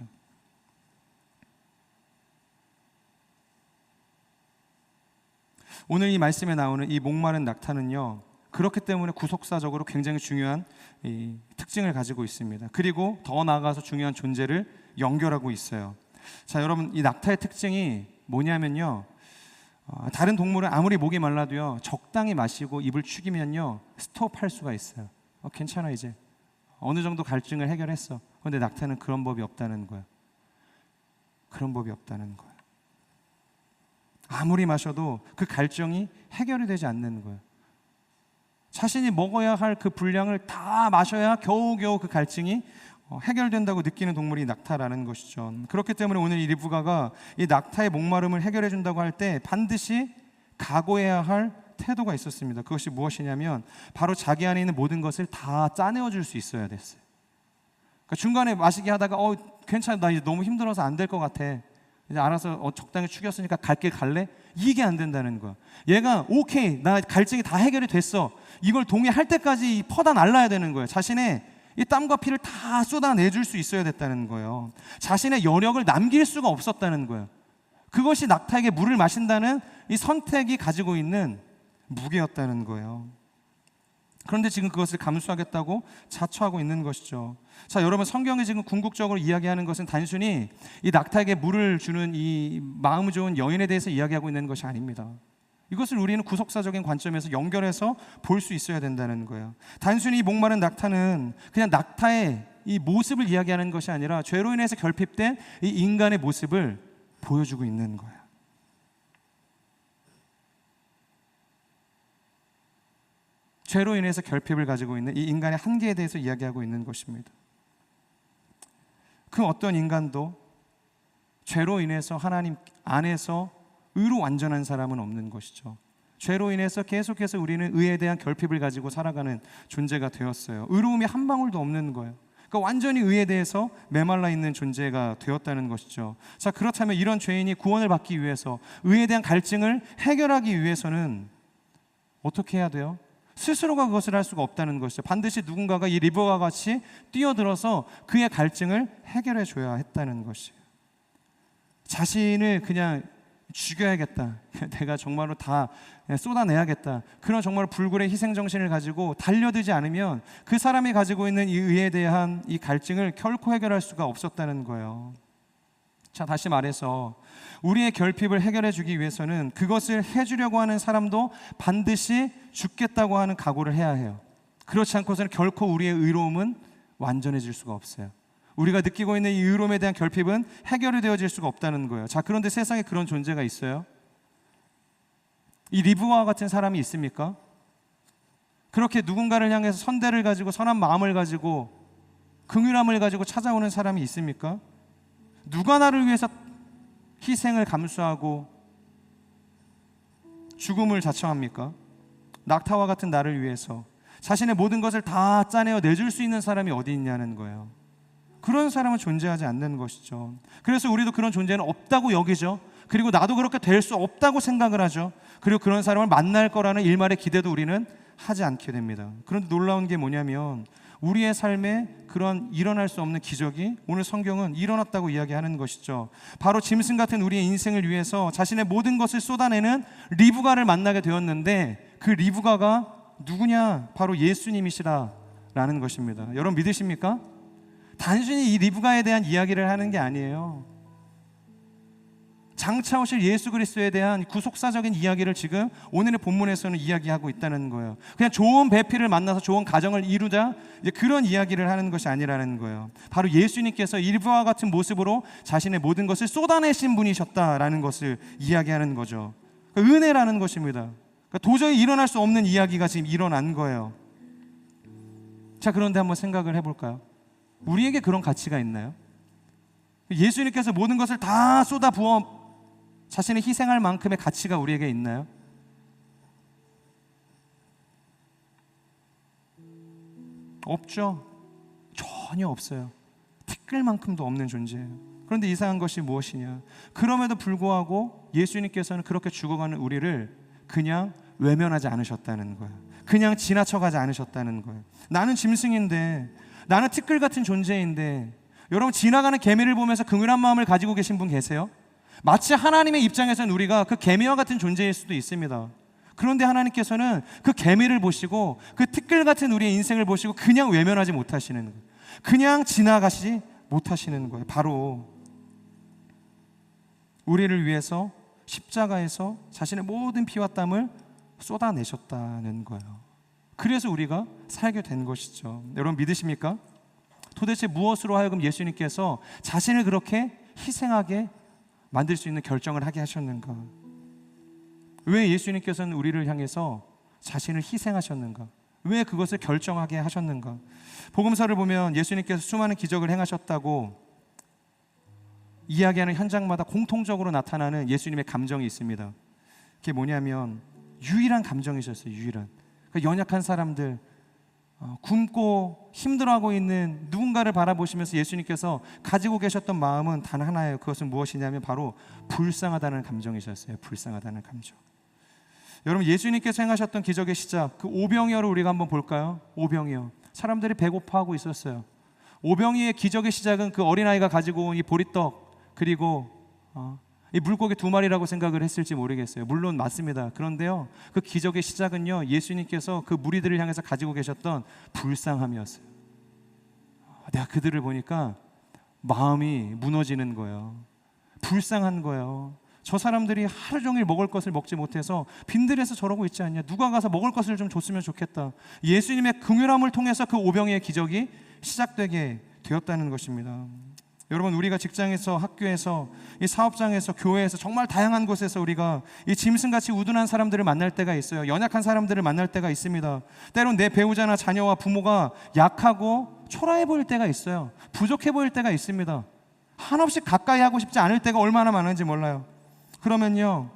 오늘 이 말씀에 나오는 이 목마른 낙타는요 그렇기 때문에 구속사적으로 굉장히 중요한 이 특징을 가지고 있습니다. 그리고 더 나아가서 중요한 존재를 연결하고 있어요. 자, 여러분, 이 낙타의 특징이 뭐냐면요 다른 동물은 아무리 목이 말라도요 적당히 마시고 입을 축이면요 스톱할 수가 있어요. 괜찮아, 이제 어느 정도 갈증을 해결했어. 그런데 낙타는 그런 법이 없다는 거예요. 그런 법이 없다는 거예요. 아무리 마셔도 그 갈증이 해결이 되지 않는 거예요. 자신이 먹어야 할 그 분량을 다 마셔야 겨우겨우 그 갈증이 해결된다고 느끼는 동물이 낙타라는 것이죠. 그렇기 때문에 오늘 이 리브가가 이 낙타의 목마름을 해결해 준다고 할 때 반드시 각오해야 할 태도가 있었습니다. 그것이 무엇이냐면 바로 자기 안에 있는 모든 것을 다 짜내어 줄 수 있어야 됐어요. 그러니까 중간에 마시게 하다가 괜찮아, 나 이제 너무 힘들어서 안 될 것 같아, 이제 알아서 적당히 축였으니까 갈 길 갈래? 이게 안 된다는 거야. 얘가 오케이, 나 갈증이 다 해결이 됐어, 이걸 동의할 때까지 퍼다 날라야 되는 거예요. 자신의 이 땀과 피를 다 쏟아내줄 수 있어야 됐다는 거예요. 자신의 여력을 남길 수가 없었다는 거예요. 그것이 낙타에게 물을 마신다는 이 선택이 가지고 있는 무게였다는 거예요. 그런데 지금 그것을 감수하겠다고 자처하고 있는 것이죠. 자, 여러분, 성경이 지금 궁극적으로 이야기하는 것은 단순히 이 낙타에게 물을 주는 이 마음 좋은 여인에 대해서 이야기하고 있는 것이 아닙니다. 이것을 우리는 구속사적인 관점에서 연결해서 볼 수 있어야 된다는 거예요. 단순히 이 목마른 낙타는 그냥 낙타의 이 모습을 이야기하는 것이 아니라 죄로 인해서 결핍된 이 인간의 모습을 보여주고 있는 거예요. 죄로 인해서 결핍을 가지고 있는 이 인간의 한계에 대해서 이야기하고 있는 것입니다. 그 어떤 인간도 죄로 인해서 하나님 안에서 의로 완전한 사람은 없는 것이죠. 죄로 인해서 계속해서 우리는 의에 대한 결핍을 가지고 살아가는 존재가 되었어요. 의로움이 한 방울도 없는 거예요. 그러니까 완전히 의에 대해서 메말라 있는 존재가 되었다는 것이죠. 자, 그렇다면 이런 죄인이 구원을 받기 위해서, 의에 대한 갈증을 해결하기 위해서는 어떻게 해야 돼요? 스스로가 그것을 할 수가 없다는 것이죠. 반드시 누군가가 이 리브와 같이 뛰어들어서 그의 갈증을 해결해 줘야 했다는 것이에요. 자신을 그냥 죽여야겠다, 내가 정말로 다 쏟아내야겠다, 그런 정말 불굴의 희생정신을 가지고 달려들지 않으면 그 사람이 가지고 있는 이 의에 대한 이 갈증을 결코 해결할 수가 없었다는 거예요. 자, 다시 말해서 우리의 결핍을 해결해 주기 위해서는 그것을 해주려고 하는 사람도 반드시 죽겠다고 하는 각오를 해야 해요. 그렇지 않고서는 결코 우리의 의로움은 완전해질 수가 없어요. 우리가 느끼고 있는 이 의로움에 대한 결핍은 해결이 되어질 수가 없다는 거예요. 자, 그런데 세상에 그런 존재가 있어요? 이 리브와 같은 사람이 있습니까? 그렇게 누군가를 향해서 선대를 가지고 선한 마음을 가지고 긍휼함을 가지고 찾아오는 사람이 있습니까? 누가 나를 위해서 희생을 감수하고 죽음을 자청합니까? 낙타와 같은 나를 위해서 자신의 모든 것을 다 짜내어 내줄 수 있는 사람이 어디 있냐는 거예요. 그런 사람은 존재하지 않는 것이죠. 그래서 우리도 그런 존재는 없다고 여기죠. 그리고 나도 그렇게 될 수 없다고 생각을 하죠. 그리고 그런 사람을 만날 거라는 일말의 기대도 우리는 하지 않게 됩니다. 그런데 놀라운 게 뭐냐면 우리의 삶에 그런 일어날 수 없는 기적이 오늘 성경은 일어났다고 이야기하는 것이죠. 바로 짐승 같은 우리의 인생을 위해서 자신의 모든 것을 쏟아내는 리브가를 만나게 되었는데 그 리브가가 누구냐? 바로 예수님이시라라는 것입니다. 여러분 믿으십니까? 단순히 이 리브가에 대한 이야기를 하는 게 아니에요. 장차 오실 예수 그리스도에 대한 구속사적인 이야기를 지금 오늘의 본문에서는 이야기하고 있다는 거예요. 그냥 좋은 배필을 만나서 좋은 가정을 이루자 이제 그런 이야기를 하는 것이 아니라는 거예요. 바로 예수님께서 리브와 같은 모습으로 자신의 모든 것을 쏟아내신 분이셨다라는 것을 이야기하는 거죠. 그러니까 은혜라는 것입니다. 그러니까 도저히 일어날 수 없는 이야기가 지금 일어난 거예요. 자, 그런데 한번 생각을 해볼까요? 우리에게 그런 가치가 있나요? 예수님께서 모든 것을 다 쏟아부어 자신을 희생할 만큼의 가치가 우리에게 있나요? 없죠. 전혀 없어요. 티끌만큼도 없는 존재예요. 그런데 이상한 것이 무엇이냐? 그럼에도 불구하고 예수님께서는 그렇게 죽어가는 우리를 그냥 외면하지 않으셨다는 거예요. 그냥 지나쳐가지 않으셨다는 거예요. 나는 짐승인데, 나는 티끌 같은 존재인데, 여러분 지나가는 개미를 보면서 긍휼한 마음을 가지고 계신 분 계세요? 마치 하나님의 입장에서는 우리가 그 개미와 같은 존재일 수도 있습니다. 그런데 하나님께서는 그 개미를 보시고 그 티끌 같은 우리의 인생을 보시고 그냥 외면하지 못하시는 거예요. 그냥 지나가시지 못하시는 거예요. 바로 우리를 위해서 십자가에서 자신의 모든 피와 땀을 쏟아내셨다는 거예요. 그래서 우리가 살게 된 것이죠. 여러분 믿으십니까? 도대체 무엇으로 하여금 예수님께서 자신을 그렇게 희생하게 만들 수 있는 결정을 하게 하셨는가? 왜 예수님께서는 우리를 향해서 자신을 희생하셨는가? 왜 그것을 결정하게 하셨는가? 복음서를 보면 예수님께서 수많은 기적을 행하셨다고 이야기하는 현장마다 공통적으로 나타나는 예수님의 감정이 있습니다. 그게 뭐냐면 유일한 감정이셨어요. 유일한. 그러니까 연약한 사람들, 굶고 힘들어하고 있는 누군가를 바라보시면서 예수님께서 가지고 계셨던 마음은 단 하나예요. 그것은 무엇이냐면 바로 불쌍하다는 감정이셨어요. 불쌍하다는 감정. 여러분 예수님께서 행하셨던 기적의 시작, 그 오병이어를 우리가 한번 볼까요? 오병이어. 사람들이 배고파하고 있었어요. 오병이어의 기적의 시작은 그 어린아이가 가지고 온 이 보리떡 그리고 이 물고기 2마리라고 생각을 했을지 모르겠어요. 물론 맞습니다. 그런데요, 그 기적의 시작은요, 예수님께서 그 무리들을 향해서 가지고 계셨던 불쌍함이었어요. 내가 그들을 보니까 마음이 무너지는 거예요. 불쌍한 거예요. 저 사람들이 하루 종일 먹을 것을 먹지 못해서 빈들에서 저러고 있지 않냐? 누가 가서 먹을 것을 좀 줬으면 좋겠다. 예수님의 긍휼함을 통해서 그 오병이의 기적이 시작되게 되었다는 것입니다. 여러분 우리가 직장에서, 학교에서, 이 사업장에서, 교회에서 정말 다양한 곳에서 우리가 이 짐승같이 우둔한 사람들을 만날 때가 있어요. 연약한 사람들을 만날 때가 있습니다. 때론 내 배우자나 자녀와 부모가 약하고 초라해 보일 때가 있어요. 부족해 보일 때가 있습니다. 한없이 가까이 하고 싶지 않을 때가 얼마나 많은지 몰라요. 그러면요,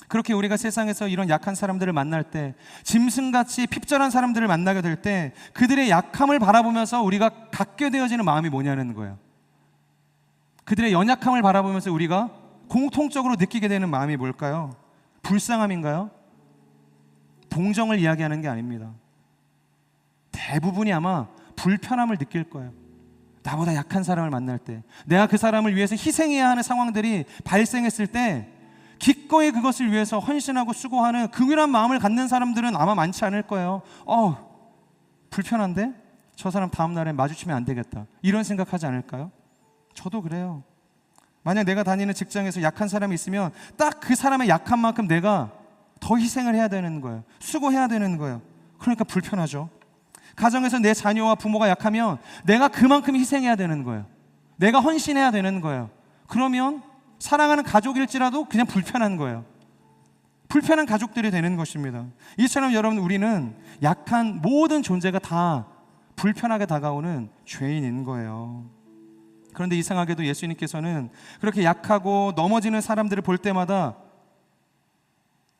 그렇게 우리가 세상에서 이런 약한 사람들을 만날 때, 짐승같이 핍절한 사람들을 만나게 될 때 그들의 약함을 바라보면서 우리가 갖게 되어지는 마음이 뭐냐는 거예요. 그들의 연약함을 바라보면서 우리가 공통적으로 느끼게 되는 마음이 뭘까요? 불쌍함인가요? 동정을 이야기하는 게 아닙니다. 대부분이 아마 불편함을 느낄 거예요. 나보다 약한 사람을 만날 때, 내가 그 사람을 위해서 희생해야 하는 상황들이 발생했을 때 기꺼이 그것을 위해서 헌신하고 수고하는 긍휼한 마음을 갖는 사람들은 아마 많지 않을 거예요. 불편한데? 저 사람 다음 날에 마주치면 안 되겠다, 이런 생각하지 않을까요? 저도 그래요. 만약 내가 다니는 직장에서 약한 사람이 있으면 딱 그 사람의 약한 만큼 내가 더 희생을 해야 되는 거예요. 수고해야 되는 거예요. 그러니까 불편하죠. 가정에서 내 자녀와 부모가 약하면 내가 그만큼 희생해야 되는 거예요. 내가 헌신해야 되는 거예요. 그러면 사랑하는 가족일지라도 그냥 불편한 거예요. 불편한 가족들이 되는 것입니다. 이처럼 여러분, 우리는 약한 모든 존재가 다 불편하게 다가오는 죄인인 거예요. 그런데 이상하게도 예수님께서는 그렇게 약하고 넘어지는 사람들을 볼 때마다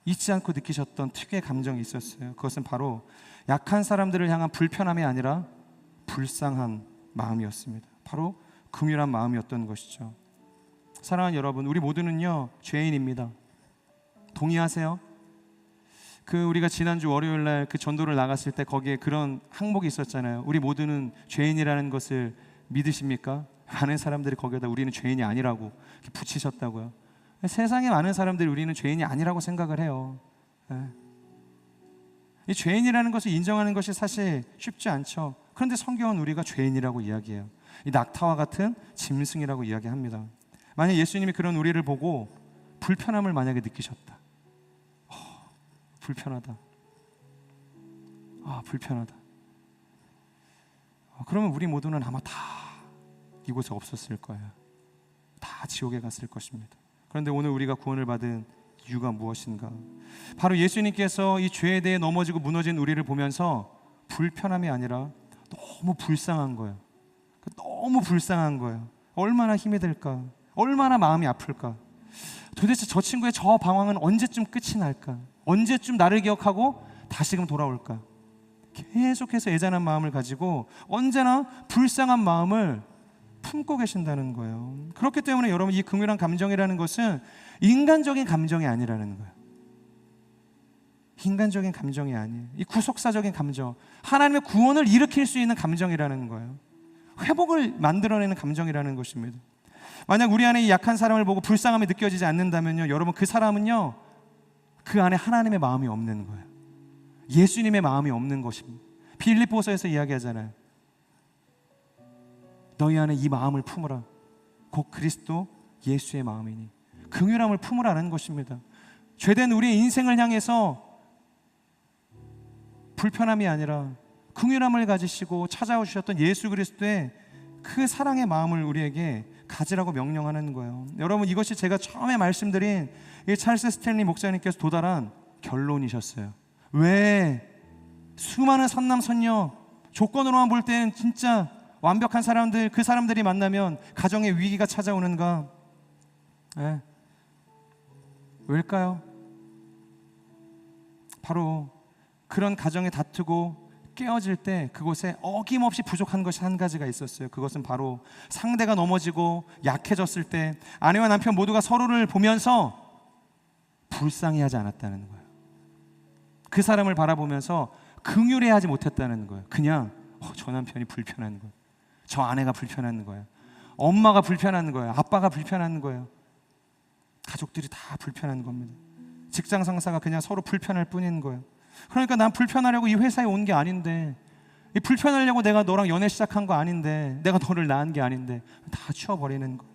잊지 않고 느끼셨던 특유의 감정이 있었어요. 그것은 바로 약한 사람들을 향한 불편함이 아니라 불쌍한 마음이었습니다. 바로 긍휼한 마음이었던 것이죠. 사랑하는 여러분, 우리 모두는요 죄인입니다. 동의하세요? 우리가 지난주 월요일날 그 전도를 나갔을 때 거기에 그런 항목이 있었잖아요. 우리 모두는 죄인이라는 것을 믿으십니까? 많은 사람들이 거기에다 우리는 죄인이 아니라고 붙이셨다고요. 세상에 많은 사람들이 우리는 죄인이 아니라고 생각을 해요. 이 죄인이라는 것을 인정하는 것이 사실 쉽지 않죠. 그런데 성경은 우리가 죄인이라고 이야기해요. 이 낙타와 같은 짐승이라고 이야기합니다. 만약 예수님이 그런 우리를 보고 불편함을 만약에 느끼셨다, 불편하다, 불편하다, 그러면 우리 모두는 아마 다 이곳에 없었을 거예요. 다 지옥에 갔을 것입니다. 그런데 오늘 우리가 구원을 받은 이유가 무엇인가? 바로 예수님께서 이 죄에 대해 넘어지고 무너진 우리를 보면서 불편함이 아니라 너무 불쌍한 거예요. 너무 불쌍한 거예요. 얼마나 힘이 들까? 얼마나 마음이 아플까? 도대체 저 친구의 저 방황은 언제쯤 끝이 날까? 언제쯤 나를 기억하고 다시금 돌아올까? 계속해서 애잔한 마음을 가지고 언제나 불쌍한 마음을 품고 계신다는 거예요. 그렇기 때문에 여러분, 이 긍휼한 감정이라는 것은 인간적인 감정이 아니라는 거예요. 인간적인 감정이 아니에요. 이 구속사적인 감정, 하나님의 구원을 일으킬 수 있는 감정이라는 거예요. 회복을 만들어내는 감정이라는 것입니다. 만약 우리 안에 이 약한 사람을 보고 불쌍함이 느껴지지 않는다면요, 여러분, 그 사람은요 그 안에 하나님의 마음이 없는 거예요. 예수님의 마음이 없는 것입니다. 빌립보서에서 이야기하잖아요. 너희 안에 이 마음을 품으라. 곧 그리스도 예수의 마음이니. 긍휼함을 품으라는 것입니다. 죄된 우리의 인생을 향해서 불편함이 아니라 긍휼함을 가지시고 찾아오셨던 예수 그리스도의 그 사랑의 마음을 우리에게 가지라고 명령하는 거예요. 여러분, 이것이 제가 처음에 말씀드린 이 찰스 스탠리 목사님께서 도달한 결론이셨어요. 왜 수많은 선남 선녀, 조건으로만 볼 때는 진짜 완벽한 사람들, 그 사람들이 만나면 가정에 위기가 찾아오는가? 왜일까요? 바로 그런 가정에 다투고 깨어질 때 그곳에 어김없이 부족한 것이 한 가지가 있었어요. 그것은 바로 상대가 넘어지고 약해졌을 때 아내와 남편 모두가 서로를 보면서 불쌍해하지 않았다는 거예요. 그 사람을 바라보면서 긍휼해하지 못했다는 거예요. 그냥 저 남편이 불편한 거예요. 저 아내가 불편한 거예요. 엄마가 불편한 거예요. 아빠가 불편한 거예요. 가족들이 다 불편한 겁니다. 직장 상사가 그냥 서로 불편할 뿐인 거예요. 그러니까 난 불편하려고 이 회사에 온 게 아닌데, 이 불편하려고 내가 너랑 연애 시작한 거 아닌데, 내가 너를 낳은 게 아닌데, 다 치워버리는 거예요.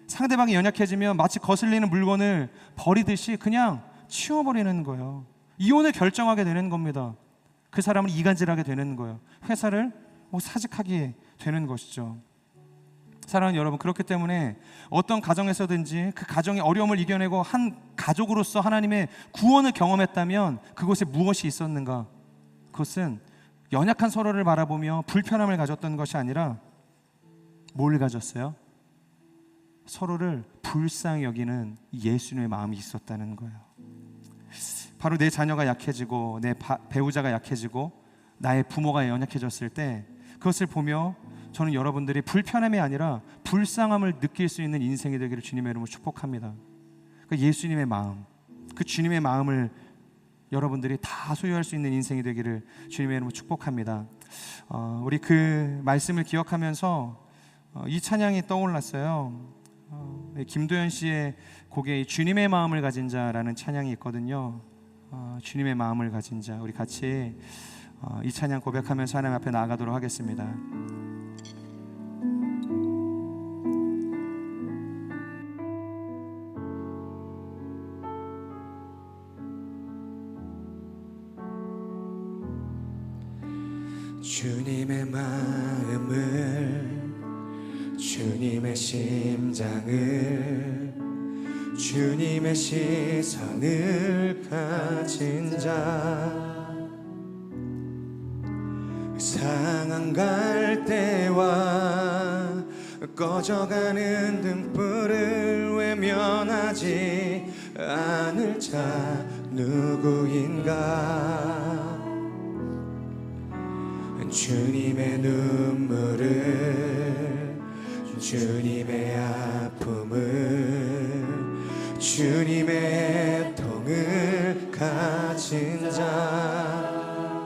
상대방이 연약해지면 마치 거슬리는 물건을 버리듯이 그냥 치워버리는 거예요. 이혼을 결정하게 되는 겁니다. 그 사람을 이간질하게 되는 거예요. 회사를 사직하게 되는 것이죠. 사랑하는 여러분, 그렇기 때문에 어떤 가정에서든지 그 가정의 어려움을 이겨내고 한 가족으로서 하나님의 구원을 경험했다면 그곳에 무엇이 있었는가? 그것은 연약한 서로를 바라보며 불편함을 가졌던 것이 아니라 뭘 가졌어요? 서로를 불쌍히 여기는 예수님의 마음이 있었다는 거예요. 바로 내 자녀가 약해지고 내 배우자가 약해지고 나의 부모가 연약해졌을 때 그것을 보며 저는 여러분들이 불편함이 아니라 불쌍함을 느낄 수 있는 인생이 되기를 주님의 이름으로 축복합니다. 그 예수님의 마음, 그 주님의 마음을 여러분들이 다 소유할 수 있는 인생이 되기를 주님의 이름으로 축복합니다. 우리 그 말씀을 기억하면서 이 찬양이 떠올랐어요. 김도연 씨의 곡에 주님의 마음을 가진 자라는 찬양이 있거든요. 주님의 마음을 가진 자, 우리 같이 이 찬양 고백하면서 하나님 앞에 나아가도록 하겠습니다. 주님의 마음을, 주님의 심장을, 주님의 시선을 가진 자, 상한 갈대와 꺼져가는 등불을 외면하지 않을 자 누구인가. 주님의 눈물을, 주님의 아픔을, 주님의 애통을 가진 자,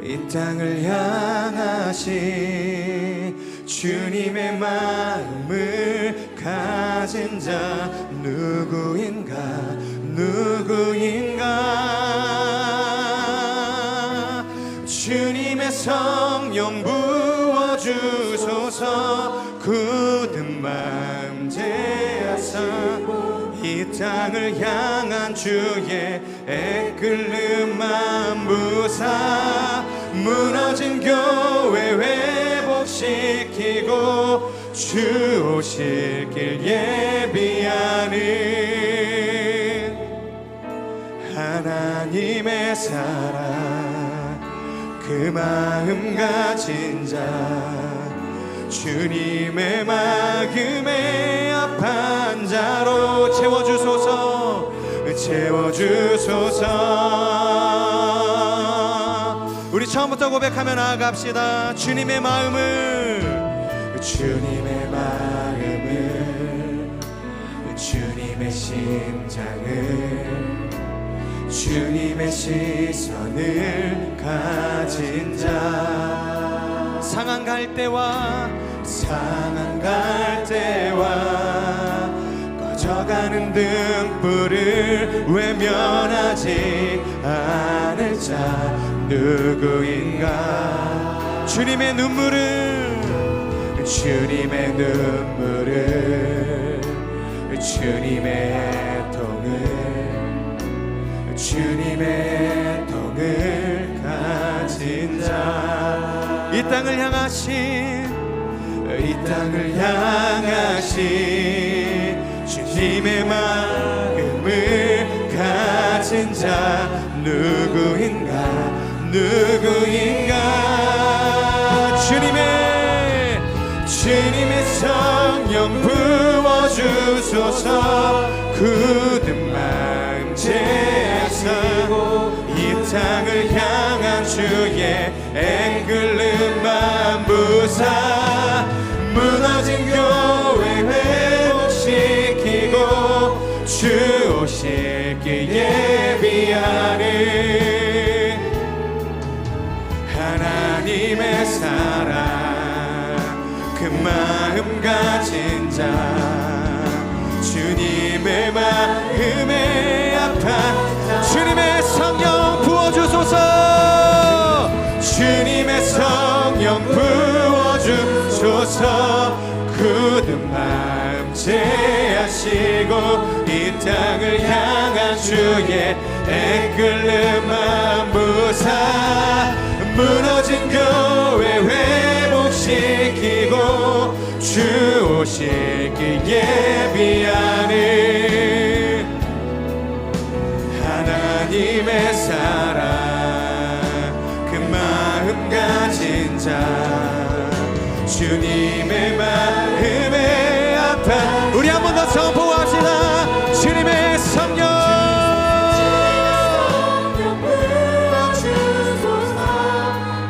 이 땅을 향하신 주님의 마음을 가진 자 누구인가, 누구인가. 주님의 성령 부어주소서. 굳은 마음 제하사 이 땅을 향한 주의 애끓는 마음 부사, 무너진 교회 회복시키고 주 오실 길 예비하는 하나님의 사랑, 그 마음 가진 자, 주님의 마음에 합한 자로 채워주소서, 채워주소서. 우리 처음부터 고백하며 나아갑시다. 주님의 마음을, 주님의 마음을, 주님의 심장을, 주님의 시선을 가진 자, 상한 갈대와 꺼져가는 등불을 외면하지 않을 자 누구인가. 주님의 눈물을, 주님의 눈물을, 주님의 애통을, 주님의 애통을 가진 자, 이 땅을 향하신 주님의 마음을 가진 자 누구인가, 누구인가. 주님의 성령 부어주소서. 굳은 마음 제하사 이 땅을 향한 주의 애끓는 마음 부사, 무너진 교회 회복시키고 주 오실 길 예비하는 하나님의 사랑, 그 마음 가진 자, 주님의 마음에 합한 주님의 성령 부어주소서. 주님의 성령 부어주소서. 굳은 마음 제하시고 이 땅을 향한 주의 애끓는 마음 부사, 무너진 교회 회복시키고 주 오실 길 예비하는 하나님의 사랑, 그 마음 가진 자, 주님의 마음에 합한, 우리 한 번 더 선포합시다. 주님의 성령 부어주소서.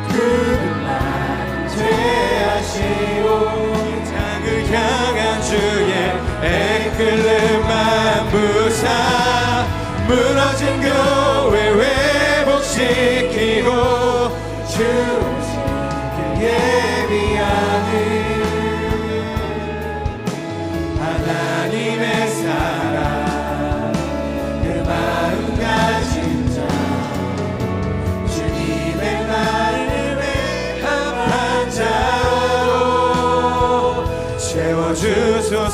굳은 마음 제하시고 이 땅을 향한 주의 애끓는 마음 부사, 무너진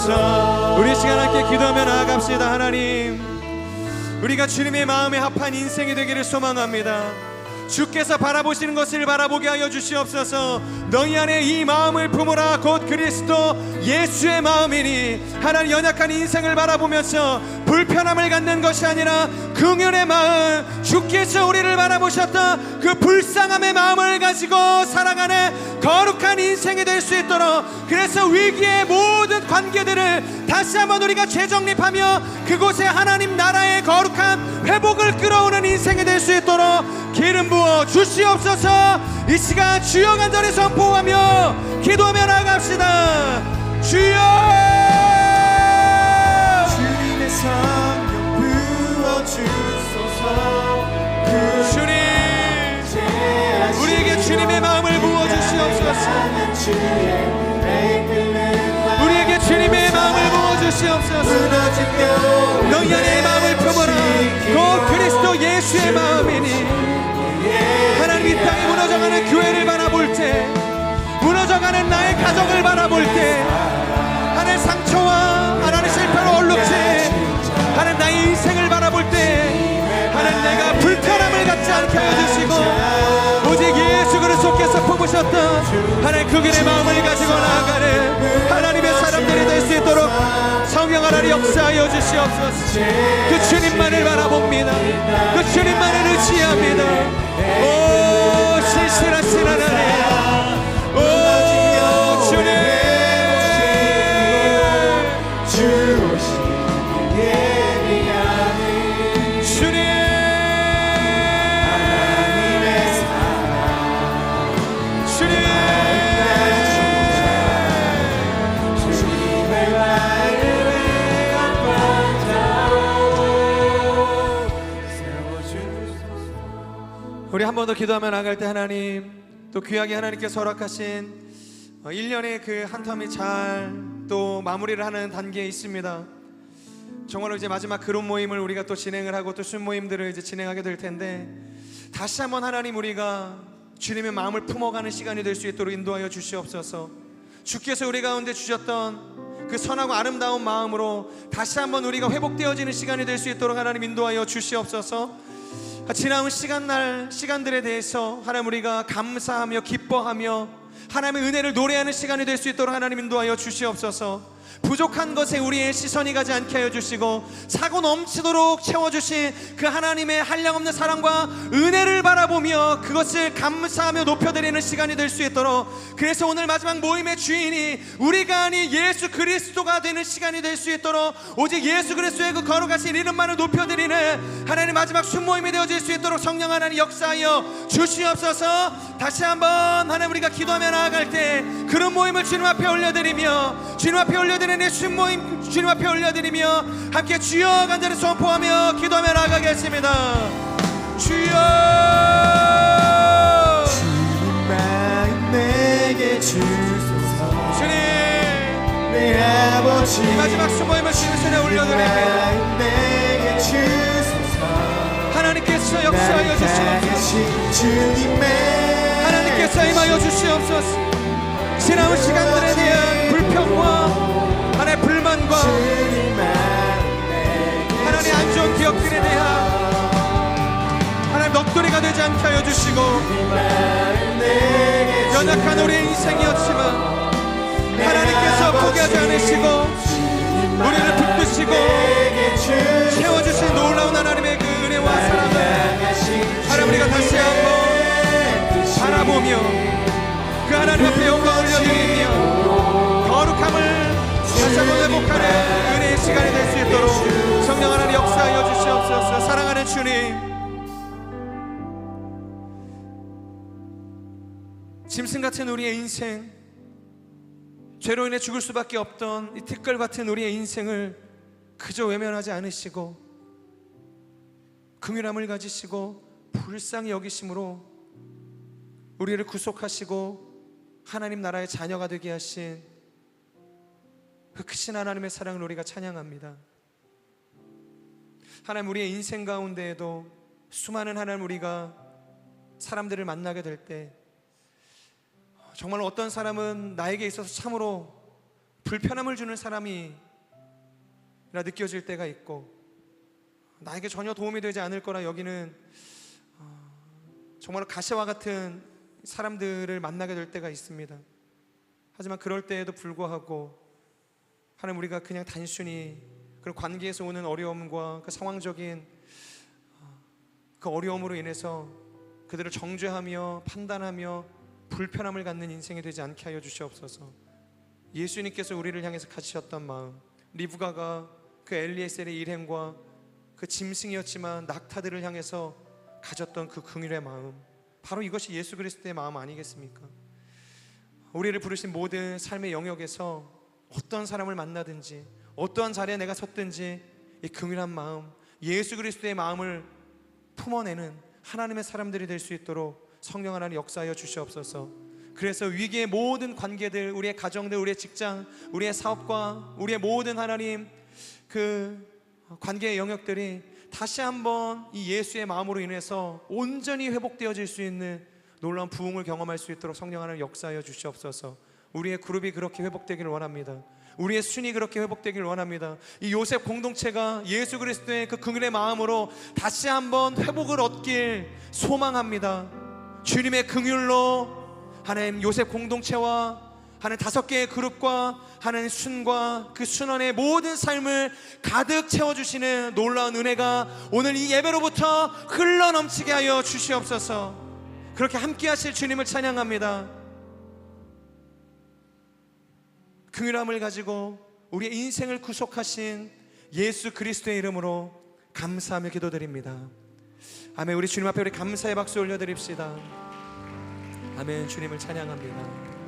주옵소서. 우리 시간 함께 기도하며 나아갑시다. 하나님, 우리가 주님의 마음에 합한 인생이 되기를 소망합니다. 주께서 바라보시는 것을 바라보게 하여 주시옵소서. 너희 안에 이 마음을 품으라. 곧 그리스도 예수의 마음이니, 하나님 연약한 인생을 바라보면서 불편함을 갖는 것이 아니라 긍휼의 마음, 주께서 우리를 바라보셨던 그 불쌍함의 마음을 가지고 살아가는 거룩한 인생이 될 수 있도록, 그래서 위기의 모든 관계들을 다시 한번 우리가 재정립하며 그곳에 하나님 나라의 거룩한 회복을 끌어오는 인생이 될 수 있도록 기름 부어 주시옵소서. 이 시간 주여 간절히 선포하며 기도하며 나아갑시다. 주여, 주님의 성령 부어주소서. 주님, 우리에게 주님의 마음을 부어주시옵소서. 우리에게 주님의 마음을 부어주시옵소서. 너희 안에 마음을 품어라. 곧 그리스도 예수의 마음이니, 하나님 이 땅에 무너져가는 교회를 바라볼 때, 무너져가는 나의 가정을 바라볼 때, 하나님 상처와 하나님 실패로 얼룩지 하나님 나의 인생을 바라볼 때, 하나님 내가 불편함을 갖지 않게 해주시고 오직 예수 그리스도께서 품으셨던 하나님 그 길의 마음을 가지고 나아가는 하나님의 사람들이 될 수 있도록 성령 하나님 역사하여 주시옵소서. 그 주님만을 바라봅니다. 그 주님만을 의지합니다. 오 신실하신 하나님, 오 주님, 주님, 우리 한 번 더 기도하며 나갈 때, 하나님 또 귀하게 하나님께서 허락하신 1년의 그 한 텀이 잘 또 마무리를 하는 단계에 있습니다. 정말로 이제 마지막 그룹 모임을 우리가 또 진행을 하고 또 순모임들을 이제 진행하게 될 텐데, 다시 한번 하나님 우리가 주님의 마음을 품어가는 시간이 될 수 있도록 인도하여 주시옵소서. 주께서 우리 가운데 주셨던 그 선하고 아름다운 마음으로 다시 한번 우리가 회복되어지는 시간이 될 수 있도록 하나님 인도하여 주시옵소서. 지나온 시간들에 대해서 하나님 우리가 감사하며 기뻐하며 하나님의 은혜를 노래하는 시간이 될 수 있도록 하나님 인도하여 주시옵소서. 부족한 것에 우리의 시선이 가지 않게 하여 주시고 차고 넘치도록 채워주신 그 하나님의 한량없는 사랑과 은혜를 바라보며 그것을 감사하며 높여드리는 시간이 될 수 있도록, 그래서 오늘 마지막 모임의 주인이 우리가 아닌 예수 그리스도가 되는 시간이 될 수 있도록, 오직 예수 그리스도의 그 거룩하신 이름만을 높여드리는 하나님 마지막 순모임이 되어질 수 있도록 성령 하나님 역사하여 주시옵소서. 다시 한번 하나님 우리가 기도하며 나아갈 때 그런 모임을 주님 앞에 올려드리며, 주님 앞에 올려드리는 내 순모임 주님 앞에 올려드리며 함께 주여 간절히 선포하며 기도하며 나아가겠습니다. 주여, 주님 마음 내게 주소서. 주님, 내 아버지 이 마지막 순모임을 주님 손에 올려드립니다. 마음 내게 주소서. 하나님께서 역사하여 주시옵소서. 주님의 하나님께서 임하여 주시옵소서. 지나온 시간들에 대한 불평과 하나님의 불만과 하나님의 안 좋은 기억들에 대한 하나님 넋두리가 되지 않게 하여 주시고, 연약한 우리의 인생이었지만 하나님께서 포기하지 않으시고 우리를 붙드시고 채워주신 놀라운 하나님의 그 은혜와 사랑을 하나님 우리가 다시 한번 바라보며 그 하나님 앞에 영광을 올려드리며 거룩함을 다시 한번 회복하는 은혜의 시간이 될 수 있도록 성령 하나님 역사하여 주시옵소서. 사랑하는 주님, 짐승 같은 우리의 인생, 죄로 인해 죽을 수밖에 없던 이 티끌 같은 우리의 인생을 그저 외면하지 않으시고 긍휼함을 가지시고 불쌍히 여기심으로 우리를 구속하시고 하나님 나라의 자녀가 되게 하신 그 크신 하나님의 사랑을 우리가 찬양합니다. 하나님, 우리의 인생 가운데에도 수많은 하나님 우리가 사람들을 만나게 될 때 정말 어떤 사람은 나에게 있어서 참으로 불편함을 주는 사람이라 느껴질 때가 있고, 나에게 전혀 도움이 되지 않을 거라 여기는 정말 가시와 같은 사람들을 만나게 될 때가 있습니다. 하지만 그럴 때에도 불구하고 하나님, 우리가 그냥 단순히 그런 관계에서 오는 어려움과 그 상황적인 그 어려움으로 인해서 그들을 정죄하며 판단하며 불편함을 갖는 인생이 되지 않게 하여 주시옵소서. 예수님께서 우리를 향해서 가지셨던 마음, 리브가가 그 엘리에셀의 일행과 그 짐승이었지만 낙타들을 향해서 가졌던 그 긍휼의 마음, 바로 이것이 예수 그리스도의 마음 아니겠습니까? 우리를 부르신 모든 삶의 영역에서 어떤 사람을 만나든지 어떠한 자리에 내가 섰든지 이 긍휼한 마음, 예수 그리스도의 마음을 품어내는 하나님의 사람들이 될 수 있도록 성령 하나님 역사하여 주시옵소서. 그래서 위기의 모든 관계들, 우리의 가정들, 우리의 직장, 우리의 사업과 우리의 모든 하나님 그 관계의 영역들이 다시 한번 이 예수의 마음으로 인해서 온전히 회복되어질 수 있는 놀라운 부흥을 경험할 수 있도록 성령 하나님 역사하여 주시옵소서. 우리의 그룹이 그렇게 회복되기를 원합니다. 우리의 순이 그렇게 회복되기를 원합니다. 이 요셉 공동체가 예수 그리스도의 그 긍휼의 마음으로 다시 한번 회복을 얻길 소망합니다. 주님의 긍휼로 하나님 요셉 공동체와 하나님 5개의 그룹과 하나님 순과 그 순원의 모든 삶을 가득 채워주시는 놀라운 은혜가 오늘 이 예배로부터 흘러넘치게 하여 주시옵소서. 그렇게 함께 하실 주님을 찬양합니다. 긍휼함을 가지고 우리의 인생을 구속하신 예수 그리스도의 이름으로 감사하며 기도드립니다. 아멘. 우리 주님 앞에 우리 감사의 박수 올려드립시다. 아멘. 주님을 찬양합니다.